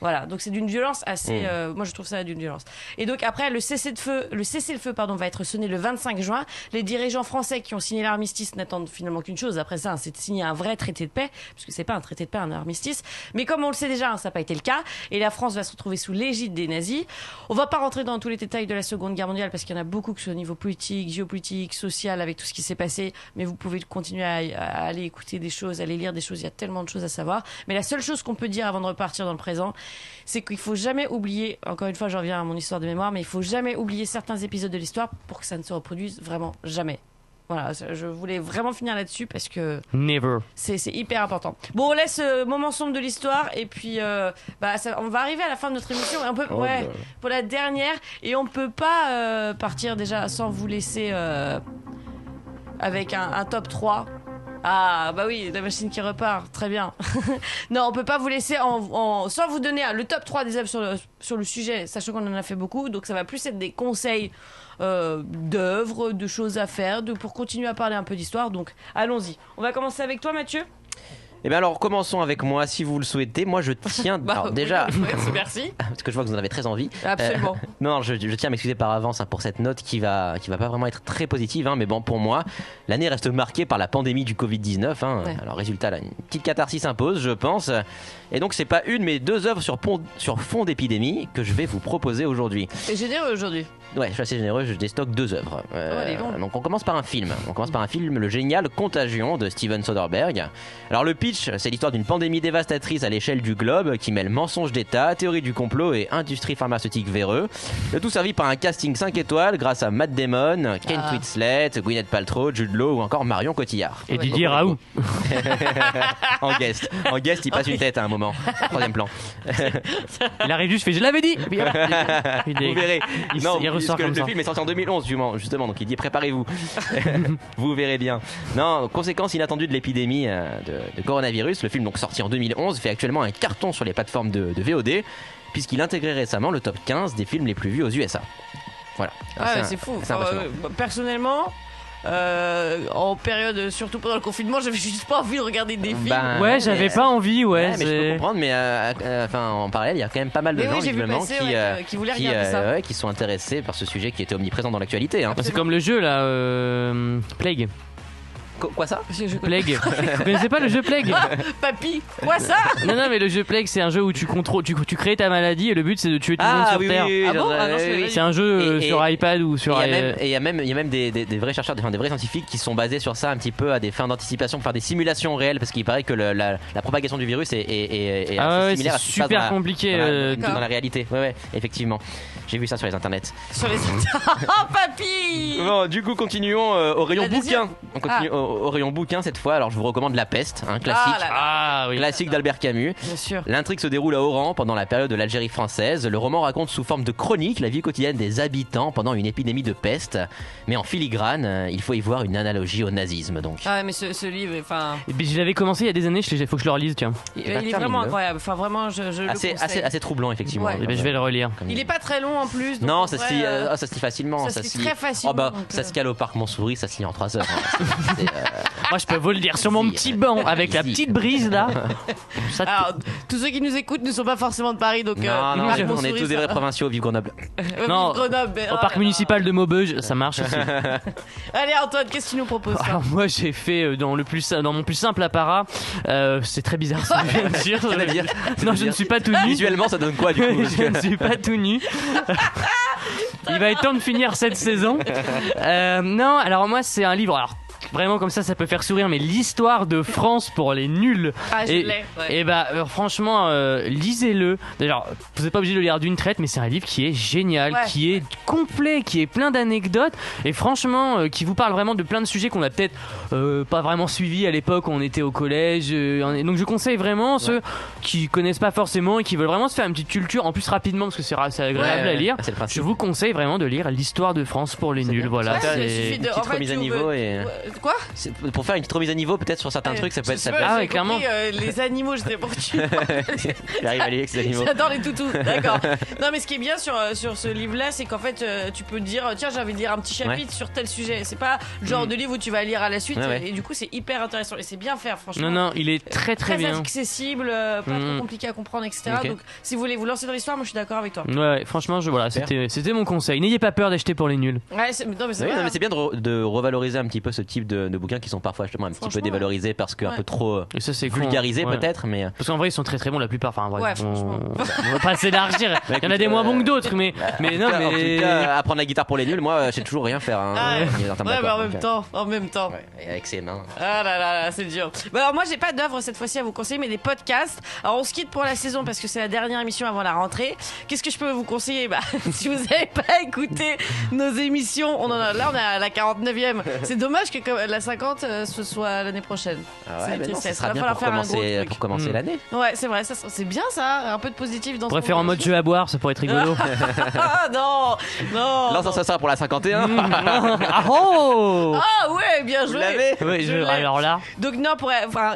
B: Voilà, donc c'est d'une violence assez... moi, je trouve ça d'une violence. Et donc après, le cessez-le-feu va être sonné le 25 juin. Les dirigeants français qui ont signé l'armistice n'attendent finalement qu'une chose après ça, hein, c'est de signer un vrai traité de paix, parce que c'est pas un traité de paix, un armistice. Mais comme on le sait déjà, hein, ça n'a pas été le cas. Et la France va se retrouver sous l'égide des nazis. On va pas rentrer dans tous les détails de la Seconde Guerre mondiale, parce qu'il y en a beaucoup, que ce soit au niveau politique, géopolitique, social, avec tout ce qui s'est passé. Mais vous pouvez continuer à aller écouter des choses, à aller lire des choses. Il y a tellement de choses à savoir. Mais la seule chose qu'on peut dire avant de repartir dans le présent, c'est qu'il faut jamais oublier, encore une fois je reviens à mon histoire de mémoire, mais il faut jamais oublier certains épisodes de l'histoire pour que ça ne se reproduise vraiment jamais. Voilà, je voulais vraiment finir là-dessus parce que c'est hyper important. Bon, on laisse moment sombre de l'histoire et puis on va arriver à la fin de notre émission pour la dernière, et on peut pas partir déjà sans vous laisser avec un top 3. Ah bah oui, la machine qui repart, très bien. Non, on peut pas vous laisser sans vous donner le top 3 des œuvres sur le sujet, sachant qu'on en a fait beaucoup, donc ça va plus être des conseils d'œuvres, de choses à faire, pour continuer à parler un peu d'histoire. Donc allons-y. On va commencer avec toi, Mathieu.
C: Eh bien alors commençons avec moi si vous le souhaitez. Moi je tiens alors, déjà
B: merci.
C: parce que je vois que vous en avez très envie.
B: Absolument.
C: Non, je tiens à m'excuser par avance pour cette note qui va pas vraiment être très positive, mais bon pour moi l'année reste marquée par la pandémie du Covid-19.
B: Ouais.
C: Alors résultat là, une petite catharsis s'impose je pense. Et donc c'est pas une mais deux œuvres sur fond d'épidémie que je vais vous proposer aujourd'hui.
B: C'est généreux aujourd'hui.
C: Ouais, je suis assez généreux, je déstocke deux œuvres.
B: Elle est longue.
C: Donc on commence par un film. Le génial Contagion de Steven Soderbergh. Alors le pitch, c'est l'histoire d'une pandémie dévastatrice à l'échelle du globe qui mêle mensonges d'État, théorie du complot et industrie pharmaceutique véreux. Le tout servi par un casting 5 étoiles grâce à Matt Damon, Kate Winslet, Gwyneth Paltrow, Jude Law ou encore Marion Cotillard.
D: Et Didier Raoult.
C: En guest, il passe une tête à un moment, au troisième plan.
D: Il arrive juste, il fait je l'avais dit.
C: Vous verrez.
D: Il ressort comme
C: le
D: ça.
C: film est sorti en 2011 justement, donc il dit préparez-vous. Vous verrez bien. Non, conséquence inattendue de l'épidémie de coronavirus, le film donc sorti en 2011 fait actuellement un carton sur les plateformes de VOD puisqu'il intégrait récemment le top 15 des films les plus vus aux USA. Voilà.
B: C'est fou.
C: C'est impressionnant.
B: Personnellement, en période, surtout pendant le confinement, j'avais juste pas envie de regarder des films.
D: Ouais, j'avais pas envie,
C: mais je peux comprendre, mais en parallèle, il y a quand même pas mal de gens visiblement
B: qui voulaient regarder ça.
C: Qui sont intéressés par ce sujet qui était omniprésent dans l'actualité.
D: C'est comme le jeu là, Plague.
C: Quoi ça?
D: Plague. Vous connaissez pas le jeu Plague?
B: Papy, quoi ça?
D: Non, mais le jeu Plague, c'est un jeu où tu contrôles, tu crées ta maladie et le but c'est de tuer tout le monde sur Terre. C'est un jeu sur iPad ou sur.
C: Et il y a même des vrais chercheurs, des vrais scientifiques qui sont basés sur ça un petit peu à des fins d'anticipation, pour faire des simulations réelles, parce qu'il paraît que la propagation du virus est assez similaire à ce qui se passe
D: super compliqué
C: dans la réalité. Ouais, effectivement. J'ai vu ça sur les internets.
B: Oh papy!
C: Bon, du coup, continuons au rayon bouquin. On continue au rayon bouquin cette fois. Alors, je vous recommande La Peste, un classique. Classique d'Albert Camus.
B: Bien sûr.
C: L'intrigue se déroule à Oran pendant la période de l'Algérie française. Le roman raconte sous forme de chronique la vie quotidienne des habitants pendant une épidémie de peste. Mais en filigrane, il faut y voir une analogie au nazisme. Donc.
B: Ah, mais ce livre, enfin.
D: Je l'avais commencé il y a des années. Il faut que je le relise, tiens.
B: Il est vraiment incroyable. Enfin, vraiment, je le conseille.
C: Assez troublant, effectivement.
B: Ouais.
D: Je vais le relire.
B: Il est pas très long en plus. Donc
C: non, ça se lit facilement.
B: Ça se lit très facilement.
C: Ça se cale au parc Montsouris, ça se lit en 3 heures.
D: Moi, je peux vous le dire sur mon petit banc avec la petite brise là.
B: Alors, tous ceux qui nous écoutent ne sont pas forcément de Paris, donc.
C: Non, on est tous des vrais provinciaux, vive Grenoble.
D: Non, au parc municipal de Maubeuge, ça marche aussi.
B: Allez Antoine, qu'est-ce que tu nous proposes?
D: Alors, moi, j'ai fait dans mon plus simple apparat. C'est très bizarre ce que je viens de dire. Non, je ne suis pas tout nu.
C: Visuellement, ça donne quoi du coup?
D: Je ne suis pas tout nu. Il va être temps de finir cette saison. Non, alors moi c'est un livre. Alors vraiment comme ça peut faire sourire, mais l'histoire de France pour les nuls.
B: Ah, je l'ai.
D: Et franchement, lisez-le. D'ailleurs, vous n'êtes pas obligé de le lire d'une traite, mais c'est un livre qui est génial, qui est complet, qui est plein d'anecdotes et franchement, qui vous parle vraiment de plein de sujets qu'on a peut-être pas vraiment suivis à l'époque où on était au collège. Donc je conseille vraiment ceux qui connaissent pas forcément et qui veulent vraiment se faire une petite culture, en plus rapidement parce que c'est agréable à lire. Je vous conseille vraiment de lire l'histoire de France pour les nuls. Voilà.
C: Une petite remise à niveau et.
B: Quoi?
C: Pour faire une petite remise à niveau peut-être sur certains trucs, ça peut être.
B: Ah ouais, clairement. Les animaux, j'étais pour tu.
C: Il arrive à lire avec ses animaux.
B: J'adore les toutous, d'accord. Non, mais ce qui est bien sur ce livre-là, c'est qu'en fait, tu peux te dire, tiens, j'ai envie de lire un petit chapitre sur tel sujet. C'est pas le genre de livre où tu vas lire à la suite. Et du coup, c'est hyper intéressant. Et c'est bien fait, franchement.
D: Non, il est très bien.
B: Très accessible, pas trop compliqué à comprendre, etc. Donc, si vous voulez vous lancer dans l'histoire, moi je suis d'accord avec toi.
D: Ouais, franchement, c'était mon conseil. N'ayez pas peur d'acheter pour les nuls.
B: Ouais, mais c'est
C: bien de revaloriser un petit peu ce type de bouquins qui sont parfois justement un petit peu dévalorisés parce qu'un peu trop vulgarisés peut-être, mais
D: parce qu'en vrai ils sont très bons la plupart. Enfin,
B: franchement.
D: On va pas s'élargir. Il y en a des moins bons que d'autres, mais non, mais
C: en tout cas, apprendre la guitare pour les nuls, moi, je sais toujours rien faire.
B: Mais en même temps.
C: Et avec ses mains.
B: Ah là, c'est dur. Alors moi, j'ai pas d'œuvre cette fois-ci à vous conseiller, mais des podcasts. Alors on se quitte pour la saison parce que c'est la dernière émission avant la rentrée. Qu'est-ce que je peux vous conseiller? Si vous avez pas écouté nos émissions, on est à la 49e. C'est dommage que la 50 ce soit l'année prochaine.
C: Ça sera bien pour commencer l'année.
B: Ouais, c'est vrai, c'est bien ça, un peu de positif dans ce
D: pourrait faire en mode jeu à boire, ça pourrait être rigolo.
B: Non.
C: Ça sera pour la 51.
D: Ah ouais,
B: bien bien
C: Vous
B: joué.
C: l'avez
D: Oui,
B: Je l'ai.
D: alors là,
B: Donc non,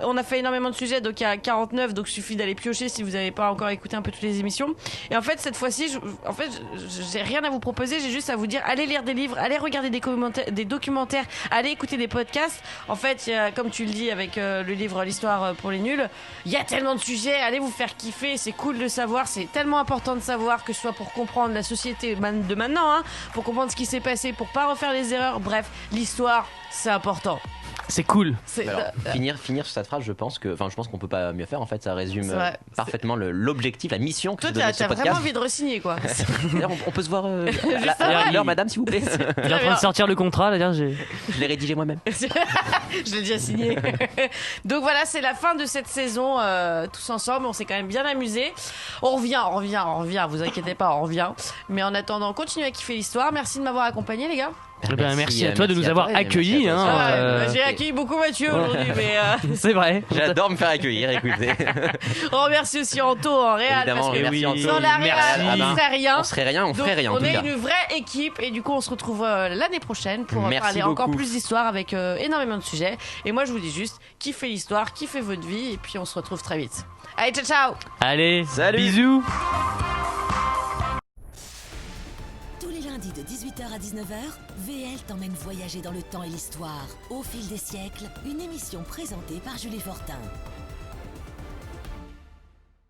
B: on a fait énormément de sujets, donc il y a 49, donc suffit d'aller piocher si vous n'avez pas encore écouté un peu toutes les émissions. Et en fait, cette fois-ci, j'ai rien à vous proposer, j'ai juste à vous dire, allez lire des livres, allez regarder des documentaires, allez écouter des podcasts. En fait, comme tu le dis avec le livre L'histoire pour les nuls, il y a tellement de sujets, allez vous faire kiffer, c'est cool de savoir, c'est tellement important de savoir, que ce soit pour comprendre la société de maintenant, hein, pour comprendre ce qui s'est passé, pour pas refaire les erreurs, bref, l'histoire, c'est important.
D: c'est cool.
B: C'est,
C: Alors, finir sur cette phrase, je pense qu'on peut pas mieux faire. En fait, ça résume
B: C'est vrai.
C: parfaitement l'objectif, la mission que
B: toi,
C: se donnait ce
B: t'as
C: podcast.
B: vraiment envie de re-signer, quoi.
C: D'ailleurs, on peut se voir
B: Juste
C: à l'heure, madame, s'il vous plaît.
D: Il est en train de sortir le contrat, là, j'ai...
C: Je l'ai rédigé moi-même.
B: Je l'ai déjà signé. Donc voilà, c'est la fin de cette saison tous ensemble. On s'est quand même bien amusé. On revient. Vous inquiétez pas, on revient. Mais en attendant, continuez à kiffer l'histoire. Merci de m'avoir accompagné, les gars.
D: Merci à toi de nous
C: merci à
D: avoir
C: toi et
D: accueillis.
C: merci à toi.
D: Hein,
B: J'ai accueilli beaucoup Mathieu aujourd'hui, mais
D: C'est vrai.
C: J'adore me faire accueillir, écoutez.
B: on remercie aussi Anto en réal.
C: Évidemment,
B: Parce que
C: merci Anto.
B: sans la réal,
D: Merci.
B: on ferait rien.
C: On serait rien, on
B: Donc,
C: ferait rien en
B: on
C: tout
B: est
C: cas.
B: une vraie équipe et du coup on se retrouve l'année prochaine pour
C: Merci
B: parler encore
C: beaucoup.
B: plus d'histoire avec énormément de sujets. Et moi je vous dis juste, kiffez l'histoire, kiffez votre vie et puis on se retrouve très vite. Allez, ciao ciao.
D: Allez,
C: Salut.
D: bisous.
A: Tous les lundis de 18h à 19h, VL t'emmène voyager dans le temps et l'histoire. Au fil des siècles, une émission présentée par Julie Fortin.